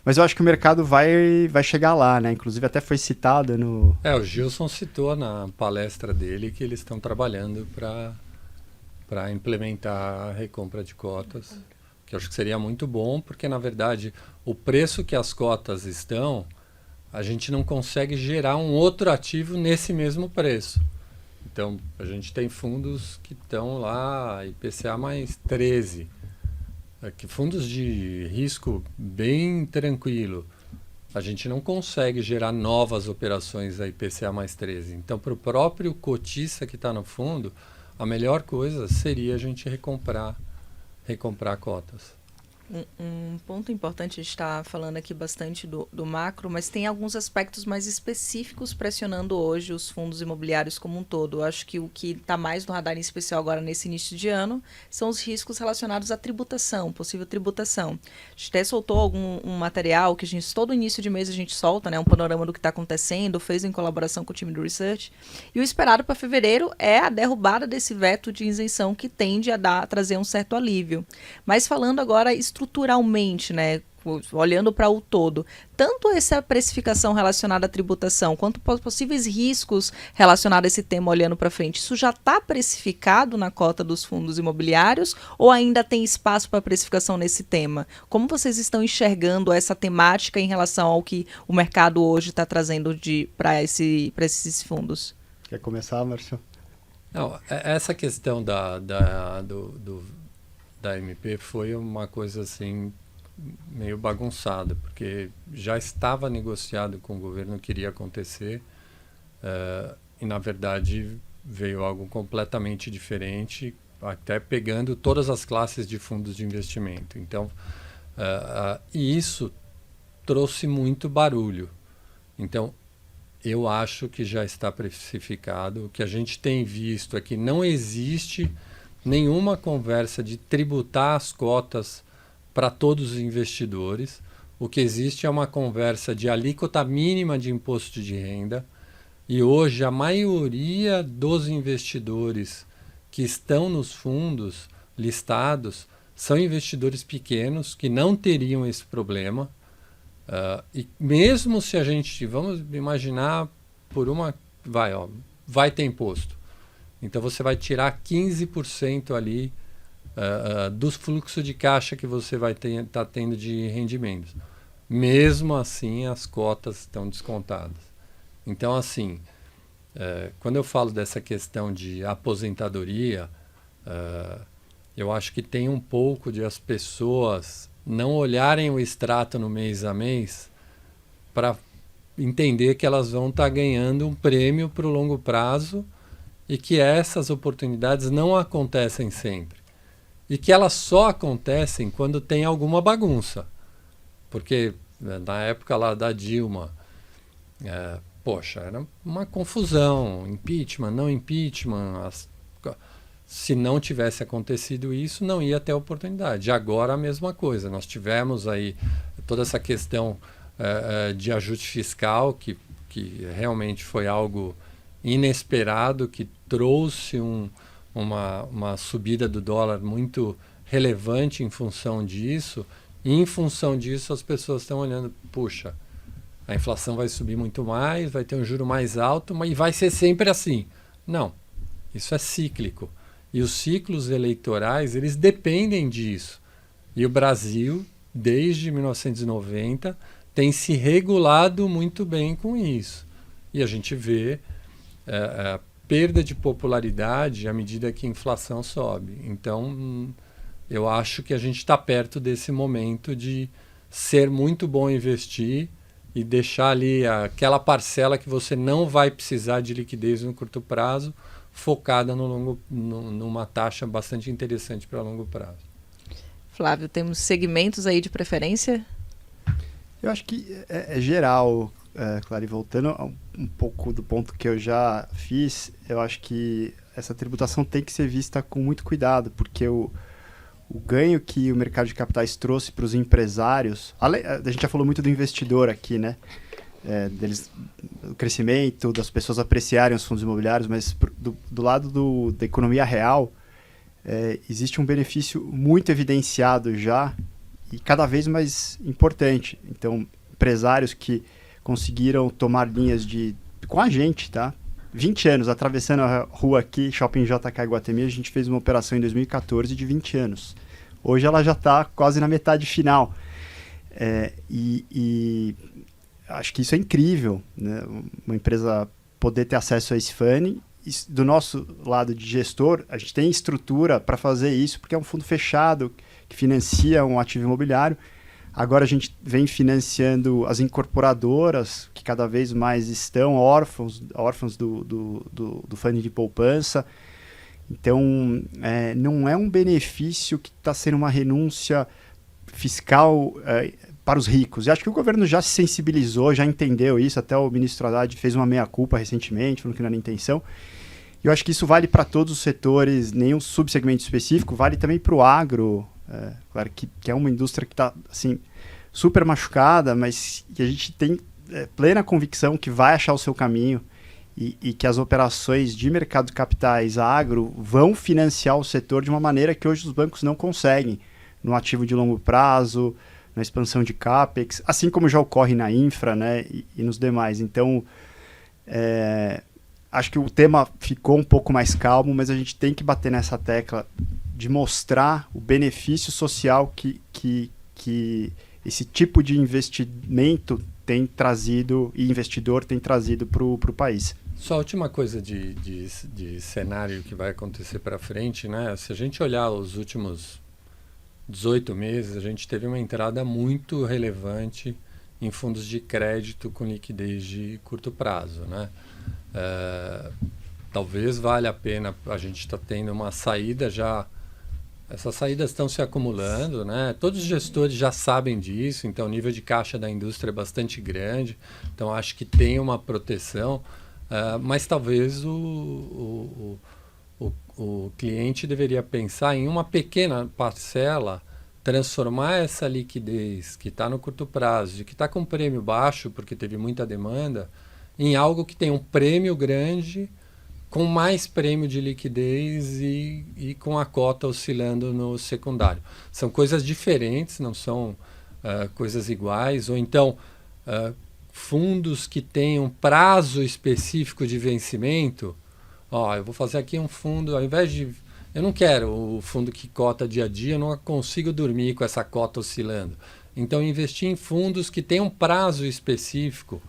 mas eu acho que o mercado vai chegar lá, né? Inclusive até foi citado no... O Gilson citou na palestra dele que eles estão trabalhando para implementar a recompra de cotas, que eu acho que seria muito bom, porque na verdade o preço que as cotas estão, a gente não consegue gerar um outro ativo nesse mesmo preço. Então, a gente tem fundos que estão lá, IPCA mais 13, que fundos de risco bem tranquilo. A gente não consegue gerar novas operações a IPCA mais 13. Então, para o próprio cotista que está no fundo, a melhor coisa seria a gente recomprar cotas. Um ponto importante, a gente está falando aqui bastante do macro, mas tem alguns aspectos mais específicos pressionando hoje os fundos imobiliários como um todo. Eu acho que o que está mais no radar, em especial agora nesse início de ano, são os riscos relacionados à tributação, possível tributação. A gente até soltou um material que todo início de mês a gente solta, né, um panorama do que está acontecendo, fez em colaboração com o time do Research, e o esperado para fevereiro é a derrubada desse veto de isenção que tende a trazer um certo alívio. Mas falando agora estruturalmente, né, olhando para o todo, tanto essa precificação relacionada à tributação, quanto possíveis riscos relacionados a esse tema olhando para frente, isso já está precificado na cota dos fundos imobiliários ou ainda tem espaço para precificação nesse tema? Como vocês estão enxergando essa temática em relação ao que o mercado hoje está trazendo para esses fundos? Quer começar, Márcio? Não, essa questão da MP foi uma coisa assim meio bagunçada, porque já estava negociado com o governo que iria acontecer, e na verdade veio algo completamente diferente, até pegando todas as classes de fundos de investimento. Então, e isso trouxe muito barulho. Então, eu acho que já está precificado. O que a gente tem visto é que não existe nenhuma conversa de tributar as cotas para todos os investidores. O que existe é uma conversa de alíquota mínima de imposto de renda. E hoje a maioria dos investidores que estão nos fundos listados são investidores pequenos que não teriam esse problema. E mesmo se a gente, vamos imaginar por vai ter imposto. Então você vai tirar 15% ali do fluxo de caixa que você vai estar tendo de rendimentos. Mesmo assim, as cotas estão descontadas. Então, assim, quando eu falo dessa questão de aposentadoria, eu acho que tem um pouco de as pessoas não olharem o extrato no mês a mês para entender que elas vão estar ganhando um prêmio para o longo prazo e que essas oportunidades não acontecem sempre. E que elas só acontecem quando tem alguma bagunça. Porque na época lá da Dilma, era uma confusão, impeachment, não impeachment. Se não tivesse acontecido isso, não ia ter oportunidade. Agora a mesma coisa. Nós tivemos aí toda essa questão de ajuste fiscal, que realmente foi algo inesperado, que trouxe uma subida do dólar muito relevante em função disso. E em função disso as pessoas estão olhando, puxa, a inflação vai subir muito mais, vai ter um juro mais alto, mas vai ser sempre assim. Não, isso é cíclico. E os ciclos eleitorais, eles dependem disso. E o Brasil, desde 1990, tem se regulado muito bem com isso. E a gente vê perda de popularidade à medida que a inflação sobe. Então, eu acho que a gente está perto desse momento de ser muito bom investir e deixar ali aquela parcela que você não vai precisar de liquidez no curto prazo, focada numa taxa bastante interessante para longo prazo. Flávio, temos segmentos aí de preferência? Eu acho que é geral, Clary, voltando um pouco do ponto que eu já fiz, eu acho que essa tributação tem que ser vista com muito cuidado, porque o ganho que o mercado de capitais trouxe para os empresários, a gente já falou muito do investidor aqui, né? O crescimento, das pessoas apreciarem os fundos imobiliários, mas do lado da economia real, existe um benefício muito evidenciado já e cada vez mais importante. Então, empresários que conseguiram tomar linhas com a gente, tá? 20 anos, atravessando a rua aqui, Shopping JK Iguatemi, a gente fez uma operação em 2014 de 20 anos. Hoje ela já está quase na metade final. E acho que isso é incrível, né? Uma empresa poder ter acesso a esse funding. Do nosso lado de gestor, a gente tem estrutura para fazer isso, porque é um fundo fechado que financia um ativo imobiliário. Agora a gente vem financiando as incorporadoras, que cada vez mais estão órfãos do funding de poupança. Então, não é um benefício que está sendo uma renúncia fiscal para os ricos. E acho que o governo já se sensibilizou, já entendeu isso. Até o ministro Haddad fez uma meia-culpa recentemente, falando que não era intenção. E eu acho que isso vale para todos os setores, nenhum subsegmento específico, vale também para o agro. Claro que é uma indústria que está assim, super machucada, mas que a gente tem plena convicção que vai achar o seu caminho e que as operações de mercado de capitais agro vão financiar o setor de uma maneira que hoje os bancos não conseguem, no ativo de longo prazo, na expansão de CAPEX, assim como já ocorre na infra, né, e nos demais. Então, acho que o tema ficou um pouco mais calmo, mas a gente tem que bater nessa tecla de mostrar o benefício social que esse tipo de investimento tem trazido e investidor tem trazido para o país. Só a última coisa de cenário que vai acontecer para frente, né? Se a gente olhar os últimos 18 meses, a gente teve uma entrada muito relevante em fundos de crédito com liquidez de curto prazo, né? Talvez valha a pena, a gente está tendo uma saída já. Essas saídas estão se acumulando, né? Todos os gestores já sabem disso, então o nível de caixa da indústria é bastante grande, então acho que tem uma proteção, mas talvez o cliente deveria pensar em uma pequena parcela, transformar essa liquidez que está no curto prazo, que está com prêmio baixo porque teve muita demanda, em algo que tem um prêmio grande, com mais prêmio de liquidez e com a cota oscilando no secundário. São coisas diferentes, não são coisas iguais. Ou então, fundos que tenham prazo específico de vencimento. Eu vou fazer aqui um fundo, ao invés de... Eu não quero o fundo que cota dia a dia, eu não consigo dormir com essa cota oscilando. Então, investir em fundos que tenham prazo específico,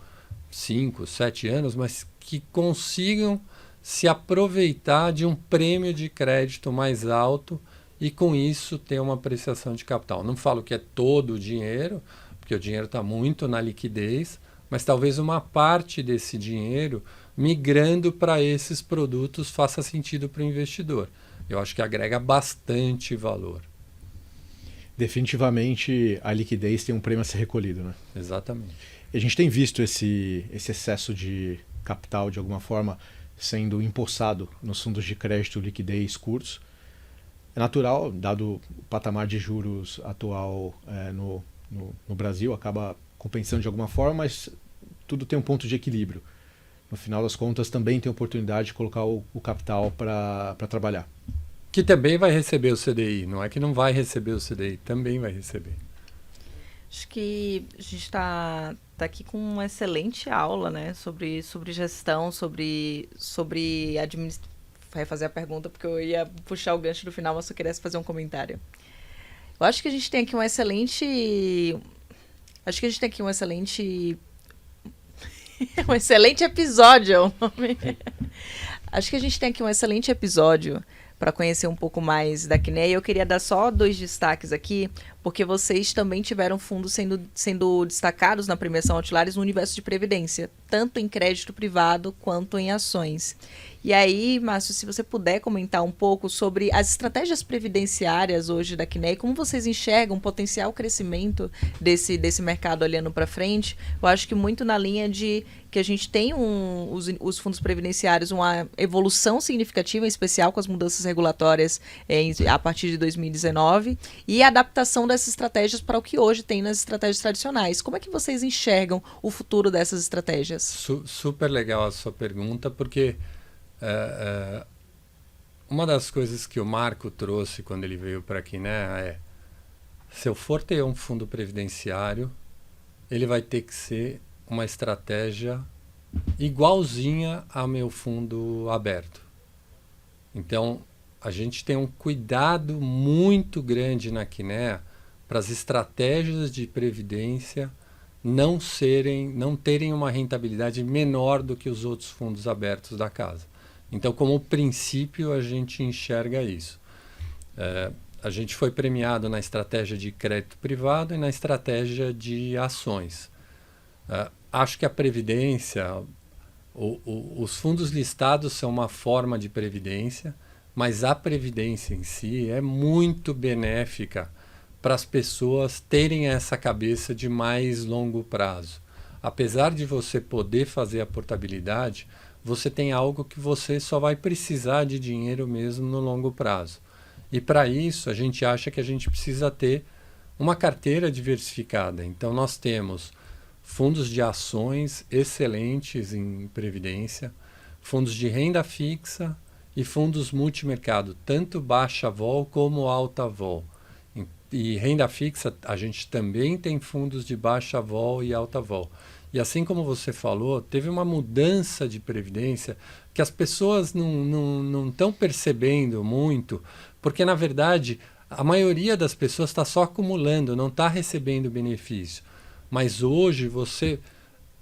5, 7 anos, mas que consigam se aproveitar de um prêmio de crédito mais alto e com isso ter uma apreciação de capital. Não falo que é todo o dinheiro, porque o dinheiro está muito na liquidez, mas talvez uma parte desse dinheiro migrando para esses produtos faça sentido para o investidor. Eu acho que agrega bastante valor. Definitivamente a liquidez tem um prêmio a ser recolhido, né? Exatamente. E a gente tem visto esse excesso de capital, de alguma forma, sendo empossado nos fundos de crédito liquidez curtos. É natural, dado o patamar de juros atual no Brasil, acaba compensando de alguma forma, mas tudo tem um ponto de equilíbrio. No final das contas, também tem oportunidade de colocar o capital para trabalhar. Que também vai receber o CDI, não é que não vai receber o CDI, também vai receber. Acho que a gente está aqui com uma excelente aula, né, sobre gestão, sobre refazer a pergunta, porque eu ia puxar o gancho do final, mas eu queria fazer um comentário. Eu acho que a gente tem aqui um excelente... um excelente episódio, é o nome. Acho que a gente tem aqui um excelente episódio para conhecer um pouco mais da Quineia. Eu queria dar só 2 destaques aqui, porque vocês também tiveram fundos sendo destacados na premiação Outliers no universo de previdência, tanto em crédito privado quanto em ações. E aí, Márcio, se você puder comentar um pouco sobre as estratégias previdenciárias hoje da Quineia, como vocês enxergam o potencial crescimento desse mercado olhando para frente, eu acho que muito na linha de que a gente tem os fundos previdenciários uma evolução significativa, em especial com as mudanças regulatórias a partir de 2019, e a adaptação dessas estratégias para o que hoje tem nas estratégias tradicionais. Como é que vocês enxergam o futuro dessas estratégias? Super legal a sua pergunta, porque uma das coisas que o Marco trouxe quando ele veio para aqui, né, se eu for ter um fundo previdenciário, ele vai ter que ser uma estratégia igualzinha ao meu fundo aberto. Então, a gente tem um cuidado muito grande na Quineia para as estratégias de previdência não terem uma rentabilidade menor do que os outros fundos abertos da casa. Então, como princípio, a gente enxerga isso. A gente foi premiado na estratégia de crédito privado e na estratégia de ações. Acho que a previdência, os fundos listados são uma forma de previdência, mas a previdência em si é muito benéfica para as pessoas terem essa cabeça de mais longo prazo. Apesar de você poder fazer a portabilidade, você tem algo que você só vai precisar de dinheiro mesmo no longo prazo. E para isso, a gente acha que a gente precisa ter uma carteira diversificada. Então, nós temos fundos de ações excelentes em previdência, fundos de renda fixa e fundos multimercado, tanto baixa vol como alta vol. E renda fixa, a gente também tem fundos de baixa vol e alta vol. E assim como você falou, teve uma mudança de previdência que as pessoas não estão percebendo muito, porque na verdade a maioria das pessoas está só acumulando, não está recebendo benefício. Mas hoje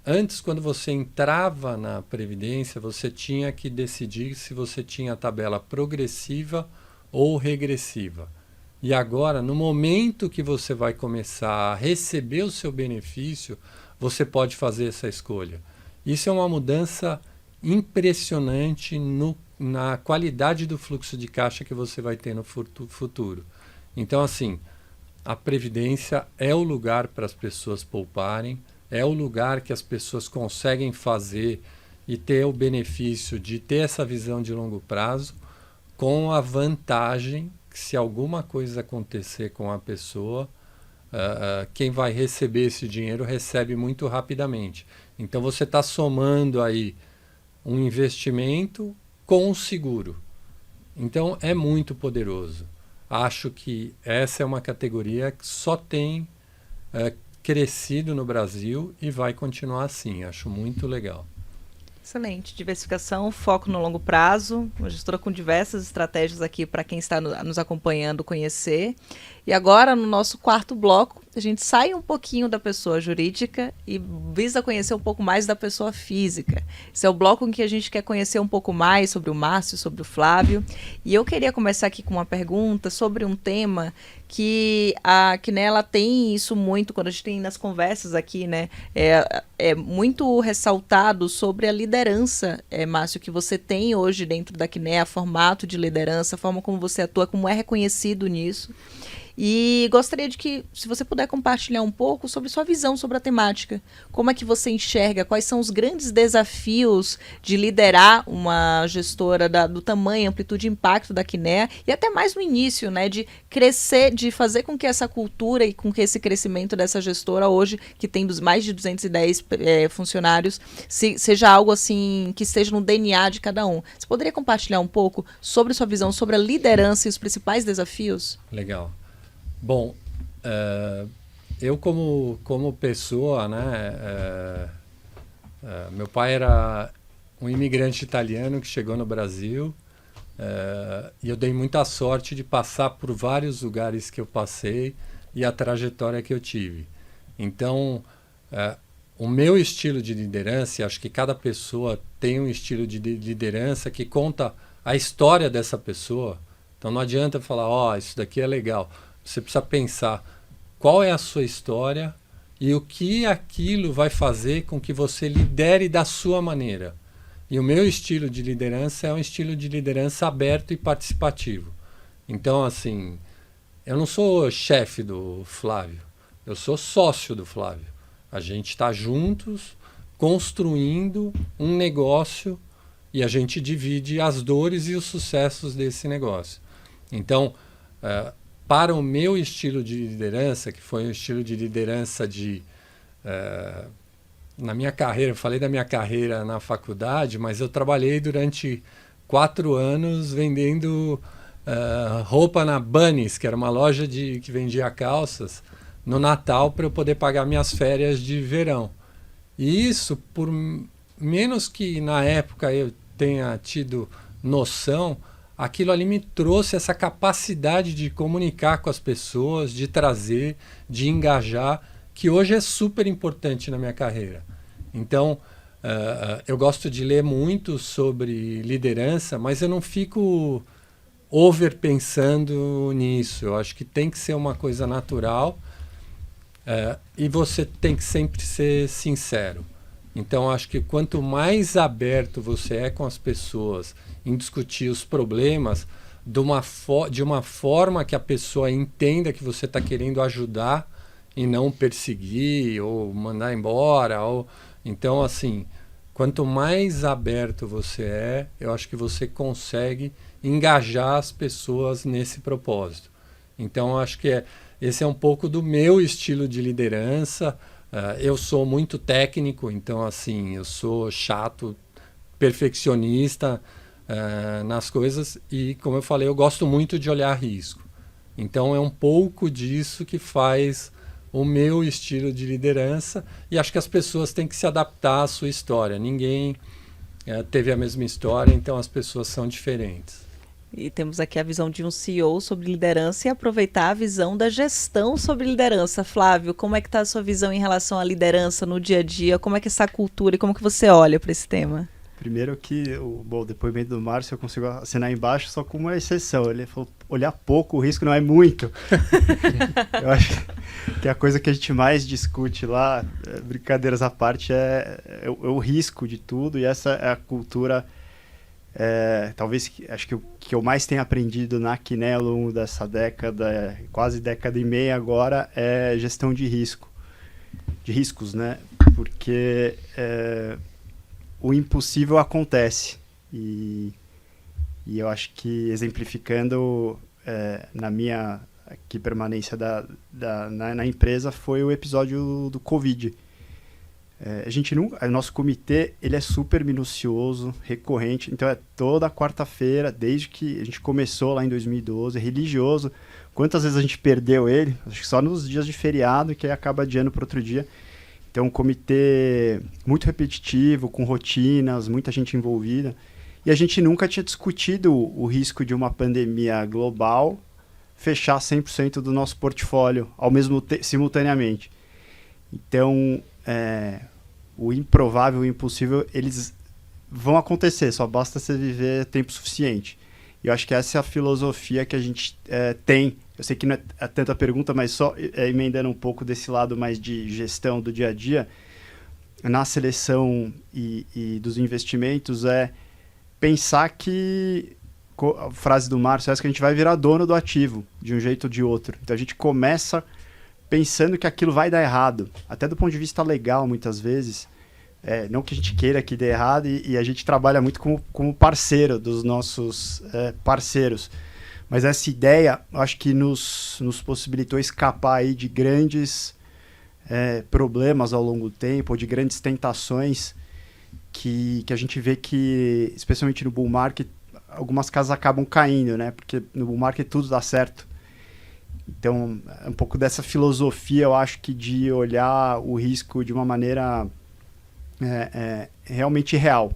antes, quando você entrava na previdência, você tinha que decidir se você tinha a tabela progressiva ou regressiva. E agora, no momento que você vai começar a receber o seu benefício, você pode fazer essa escolha. Isso é uma mudança impressionante na qualidade do fluxo de caixa que você vai ter no futuro. Então, assim, a previdência é o lugar para as pessoas pouparem, é o lugar que as pessoas conseguem fazer e ter o benefício de ter essa visão de longo prazo, com a vantagem que, se alguma coisa acontecer com a pessoa, quem vai receber esse dinheiro recebe muito rapidamente. Então você está somando aí um investimento com um seguro. Então é muito poderoso. Acho que essa é uma categoria que só tem crescido no Brasil e vai continuar assim. Acho muito legal. Excelente. Diversificação, foco no longo prazo. Uma gestora com diversas estratégias aqui para quem está nos acompanhando conhecer. E agora, no nosso quarto bloco, a gente sai um pouquinho da pessoa jurídica e visa conhecer um pouco mais da pessoa física. Esse é o bloco em que a gente quer conhecer um pouco mais sobre o Márcio, sobre o Flávio. E eu queria começar aqui com uma pergunta sobre um tema que a Quineia, ela tem isso muito, quando a gente tem nas conversas aqui, né? É muito ressaltado sobre a liderança, Márcio, que você tem hoje dentro da Quineia, formato de liderança, a forma como você atua, como é reconhecido nisso. E gostaria de que, se você puder compartilhar um pouco sobre sua visão sobre a temática. Como é que você enxerga? Quais são os grandes desafios de liderar uma gestora do tamanho, amplitude e impacto da Quineia? E até mais no início, né? De crescer, de fazer com que essa cultura e com que esse crescimento dessa gestora hoje, que tem mais de 210 funcionários, seja algo assim que esteja no DNA de cada um. Você poderia compartilhar um pouco sobre sua visão sobre a liderança e os principais desafios? Legal. Bom, eu como pessoa, né, meu pai era um imigrante italiano que chegou no Brasil E eu dei muita sorte de passar por vários lugares que eu passei e a trajetória que eu tive. Então, o meu estilo de liderança, acho que cada pessoa tem um estilo de liderança que conta a história dessa pessoa. Então não adianta falar, isso daqui é legal. Você precisa pensar qual é a sua história e o que aquilo vai fazer com que você lidere da sua maneira. E o meu estilo de liderança é um estilo de liderança aberto e participativo. Então, assim, eu não sou chefe do Flávio, eu sou sócio do Flávio. A gente está juntos construindo um negócio e a gente divide as dores e os sucessos desse negócio. Então, para o meu estilo de liderança, que foi um estilo de liderança na minha carreira, eu falei da minha carreira na faculdade, mas eu trabalhei durante 4 anos vendendo roupa na Bunnies, que era uma loja que vendia calças, no Natal para eu poder pagar minhas férias de verão. E isso, por menos que na época eu tenha tido noção, aquilo ali me trouxe essa capacidade de comunicar com as pessoas, de trazer, de engajar, que hoje é super importante na minha carreira. Então, eu gosto de ler muito sobre liderança, mas eu não fico overpensando nisso. Eu acho que tem que ser uma coisa natural e você tem que sempre ser sincero. Então, acho que quanto mais aberto você é com as pessoas em discutir os problemas de uma forma que a pessoa entenda que você está querendo ajudar e não perseguir ou mandar embora. Então, assim, quanto mais aberto você é, eu acho que você consegue engajar as pessoas nesse propósito. Então, acho que esse é um pouco do meu estilo de liderança. Eu sou muito técnico, então, assim, eu sou chato, perfeccionista nas coisas e, como eu falei, eu gosto muito de olhar risco. Então, é um pouco disso que faz o meu estilo de liderança e acho que as pessoas têm que se adaptar à sua história. Ninguém teve a mesma história, então as pessoas são diferentes. E temos aqui a visão de um CEO sobre liderança e aproveitar a visão da gestão sobre liderança. Flávio, como é que está a sua visão em relação à liderança no dia a dia? Como é que é essa cultura e como que você olha para esse tema? Primeiro que o depoimento do Márcio eu consigo assinar embaixo só com uma exceção. Ele falou, olhar pouco, o risco não é muito. Eu acho que a coisa que a gente mais discute lá, brincadeiras à parte, é o risco de tudo. E essa é a cultura, talvez, acho que o que eu mais tenho aprendido na Quiné ao longo dessa década, quase década e meia agora, é gestão de riscos, né? Porque o impossível acontece e eu acho que exemplificando na minha aqui, permanência na empresa foi o episódio do Covid. Nosso comitê ele é super minucioso, recorrente, então é toda quarta-feira, desde que a gente começou lá em 2012, religioso. Quantas vezes a gente perdeu ele? Acho que só nos dias de feriado, que aí acaba adiando para outro dia. Então, um comitê muito repetitivo, com rotinas, muita gente envolvida. E a gente nunca tinha discutido o risco de uma pandemia global fechar 100% do nosso portfólio simultaneamente. Então, o improvável e o impossível, eles vão acontecer, só basta você viver tempo suficiente. E eu acho que essa é a filosofia que a gente tem. Eu sei que não é tanta pergunta, mas só emendando um pouco desse lado mais de gestão do dia a dia, na seleção e dos investimentos, pensar que, a frase do Márcio, que a gente vai virar dono do ativo, de um jeito ou de outro. Então a gente começa pensando que aquilo vai dar errado, até do ponto de vista legal, muitas vezes. Não que a gente queira que dê errado, e a gente trabalha muito como parceiro dos nossos parceiros. Mas essa ideia, acho que nos possibilitou escapar aí de grandes problemas ao longo do tempo, ou de grandes tentações que a gente vê que, especialmente no bull market, algumas casas acabam caindo, né? Porque no bull market tudo dá certo. Então, um pouco dessa filosofia, eu acho que de olhar o risco de uma maneira realmente real.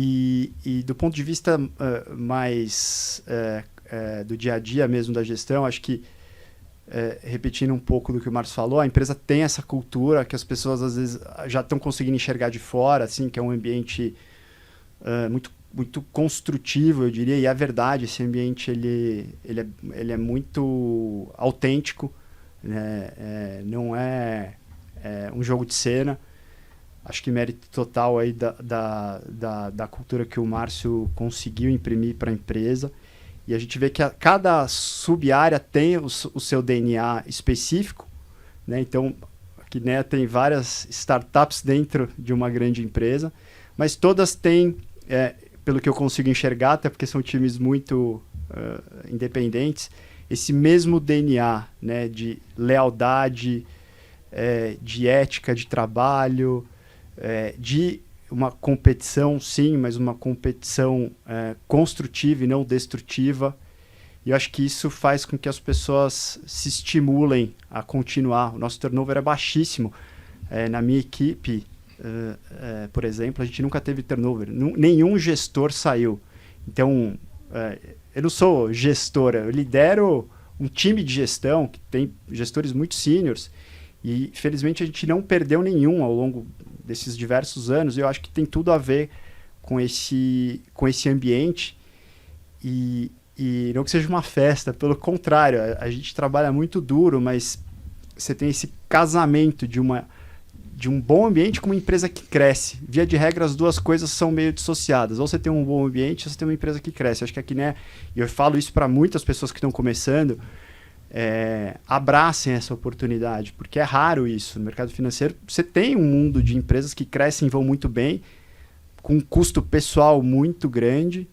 E do ponto de vista mais do dia a dia mesmo da gestão, acho que, repetindo um pouco do que o Márcio falou, a empresa tem essa cultura que as pessoas às vezes já estão conseguindo enxergar de fora, assim, que é um ambiente muito construtivo, eu diria, e é verdade, esse ambiente ele é muito autêntico, né? Não é um jogo de cena. Acho que mérito total aí da cultura que o Márcio conseguiu imprimir para a empresa. E a gente vê que cada sub-área tem o seu DNA específico, né? Então, a Kinea tem várias startups dentro de uma grande empresa, mas todas têm, pelo que eu consigo enxergar, até porque são times muito independentes, esse mesmo DNA, né? De lealdade, de ética de trabalho, de uma competição, sim, mas uma competição construtiva e não destrutiva. E eu acho que isso faz com que as pessoas se estimulem a continuar. O nosso turnover é baixíssimo. Na minha equipe, por exemplo, a gente nunca teve turnover. Nenhum gestor saiu. Então, eu não sou gestora, eu lidero um time de gestão que tem gestores muito sêniores. E, felizmente, a gente não perdeu nenhum ao longo desses diversos anos. Eu acho que tem tudo a ver com esse ambiente e não que seja uma festa, pelo contrário, a gente trabalha muito duro, mas você tem esse casamento de um bom ambiente com uma empresa que cresce. Via de regra, as duas coisas são meio dissociadas. Ou você tem um bom ambiente, ou você tem uma empresa que cresce. Acho que aqui, né, e eu falo isso para muitas pessoas que estão começando, abracem essa oportunidade, porque é raro isso. No mercado financeiro, você tem um mundo de empresas que crescem e vão muito bem, com um custo pessoal muito grande,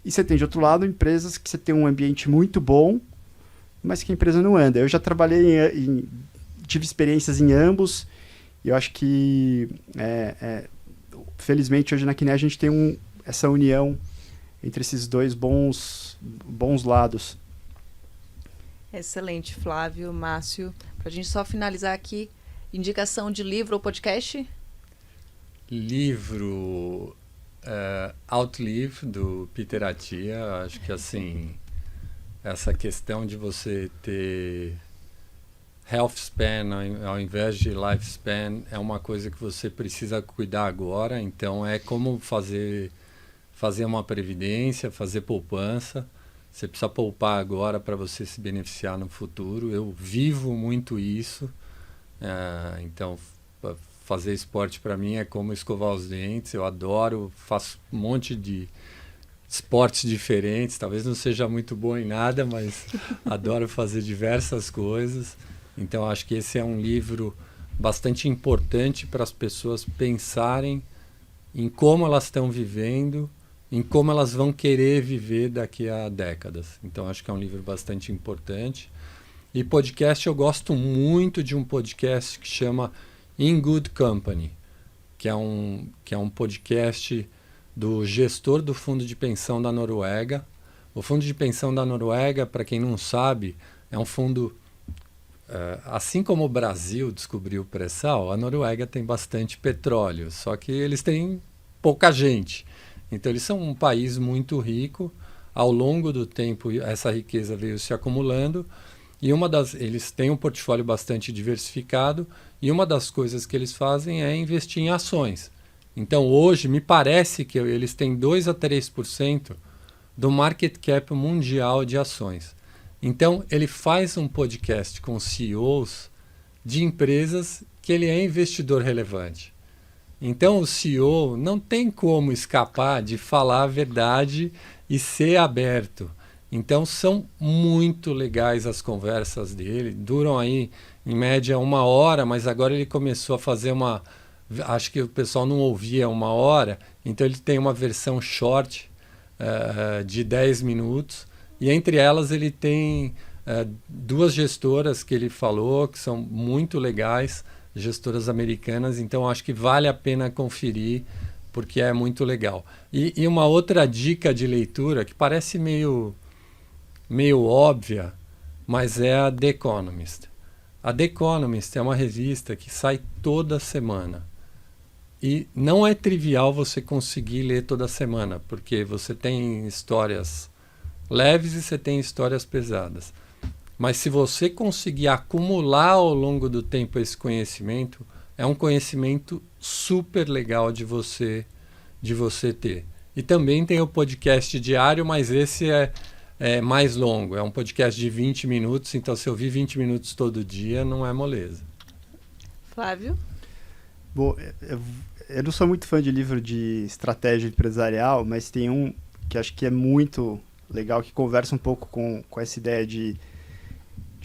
e você tem, de outro lado, empresas que você tem um ambiente muito bom, mas que a empresa não anda. Eu já trabalhei tive experiências em ambos, e eu acho que, felizmente, hoje na Kinea a gente tem essa união entre esses dois bons lados. Excelente, Flávio, Márcio. Para a gente só finalizar aqui, indicação de livro ou podcast? Livro Outlive, do Peter Attia. Acho que, assim, essa questão de você ter health span ao invés de lifespan é uma coisa que você precisa cuidar agora. Então, é como fazer uma previdência, fazer poupança. Você precisa poupar agora para você se beneficiar no futuro. Eu vivo muito isso. Então, fazer esporte para mim é como escovar os dentes. Eu adoro, faço um monte de esportes diferentes. Talvez não seja muito bom em nada, mas adoro fazer diversas coisas. Então, acho que esse é um livro bastante importante para as pessoas pensarem em como elas estão vivendo, em como elas vão querer viver daqui a décadas. Então, acho que é um livro bastante importante. E podcast, eu gosto muito de um podcast que chama In Good Company, que é um podcast do gestor do fundo de pensão da Noruega. O fundo de pensão da Noruega, para quem não sabe, é um fundo... assim como o Brasil descobriu o pré-sal, a Noruega tem bastante petróleo, só que eles têm pouca gente. Então, eles são um país muito rico. Ao longo do tempo, essa riqueza veio se acumulando. E eles têm um portfólio bastante diversificado. E uma das coisas que eles fazem é investir em ações. Então, hoje, me parece que eles têm 2 a 3% do market cap mundial de ações. Então, ele faz um podcast com CEOs de empresas que ele é investidor relevante. Então, o CEO não tem como escapar de falar a verdade e ser aberto. Então, são muito legais as conversas dele. Duram aí, em média, 1 hora, mas agora ele começou a fazer acho que o pessoal não ouvia 1 hora, então ele tem uma versão short de 10 minutos. E entre elas ele tem 2 gestoras que ele falou, que são muito legais, gestoras americanas, então acho que vale a pena conferir, porque é muito legal. E uma outra dica de leitura, que parece meio óbvia, mas é a The Economist. A The Economist é uma revista que sai toda semana. E não é trivial você conseguir ler toda semana, porque você tem histórias leves e você tem histórias pesadas. Mas se você conseguir acumular ao longo do tempo esse conhecimento, é um conhecimento super legal de você ter. E também tem o podcast diário, mas esse é mais longo. É um podcast de 20 minutos, então se eu ouvir 20 minutos todo dia, não é moleza. Flávio? Bom, eu não sou muito fã de livro de estratégia empresarial, mas tem um que acho que é muito legal, que conversa um pouco com essa ideia de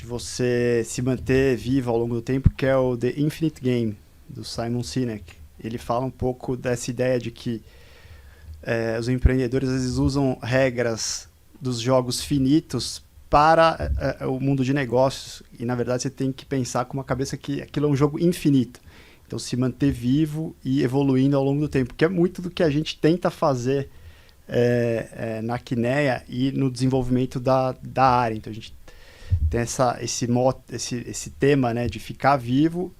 você se manter vivo ao longo do tempo, que é o The Infinite Game, do Simon Sinek. Ele fala um pouco dessa ideia de que os empreendedores às vezes usam regras dos jogos finitos para o mundo de negócios, e na verdade você tem que pensar com uma cabeça que aquilo é um jogo infinito. Então se manter vivo e evoluindo ao longo do tempo, que é muito do que a gente tenta fazer na Quineia e no desenvolvimento da área. Então a gente tem esse tema, né, de ficar vivo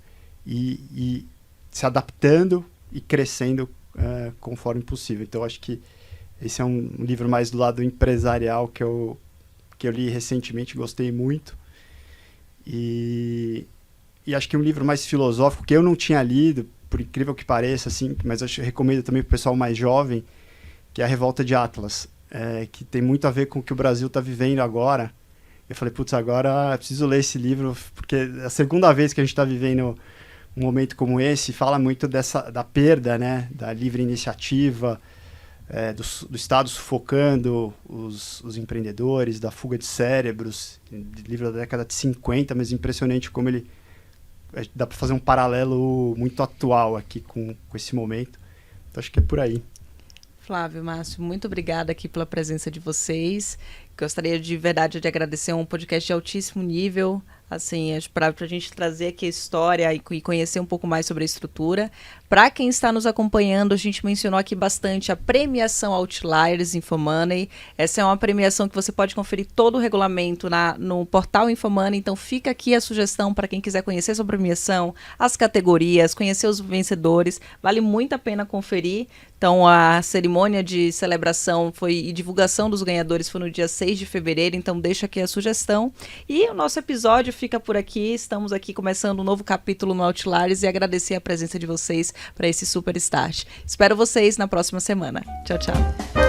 e se adaptando e crescendo conforme possível. Então acho que esse é um livro mais do lado empresarial que eu li recentemente, gostei muito. E acho que um livro mais filosófico que eu não tinha lido, por incrível que pareça, assim, mas eu recomendo também para o pessoal mais jovem, que é A Revolta de Atlas, que tem muito a ver com o que o Brasil está vivendo agora. Eu falei, putz, agora eu preciso ler esse livro, porque é a segunda vez que a gente está vivendo um momento como esse, fala muito da perda, né, da livre iniciativa, do Estado sufocando os empreendedores, da fuga de cérebros, livro da década de 50, mas impressionante como ele dá para fazer um paralelo muito atual aqui com esse momento. Então acho que é por aí. Flávio, Márcio, muito obrigada aqui pela presença de vocês. Gostaria de verdade de agradecer um podcast de altíssimo nível, assim, para a gente trazer aqui a história e conhecer um pouco mais sobre a estrutura. Para quem está nos acompanhando, a gente mencionou aqui bastante a premiação Outliers Infomoney. Essa é uma premiação que você pode conferir todo o regulamento no portal Infomoney, então fica aqui a sugestão para quem quiser conhecer sobre a premiação, as categorias, conhecer os vencedores, vale muito a pena conferir. Então a cerimônia de celebração e divulgação dos ganhadores foi no dia 6 de fevereiro, então deixa aqui a sugestão. E o nosso episódio fica por aqui, estamos aqui começando um novo capítulo no Outliers e agradecer a presença de vocês para esse super start. Espero vocês na próxima semana. Tchau, tchau.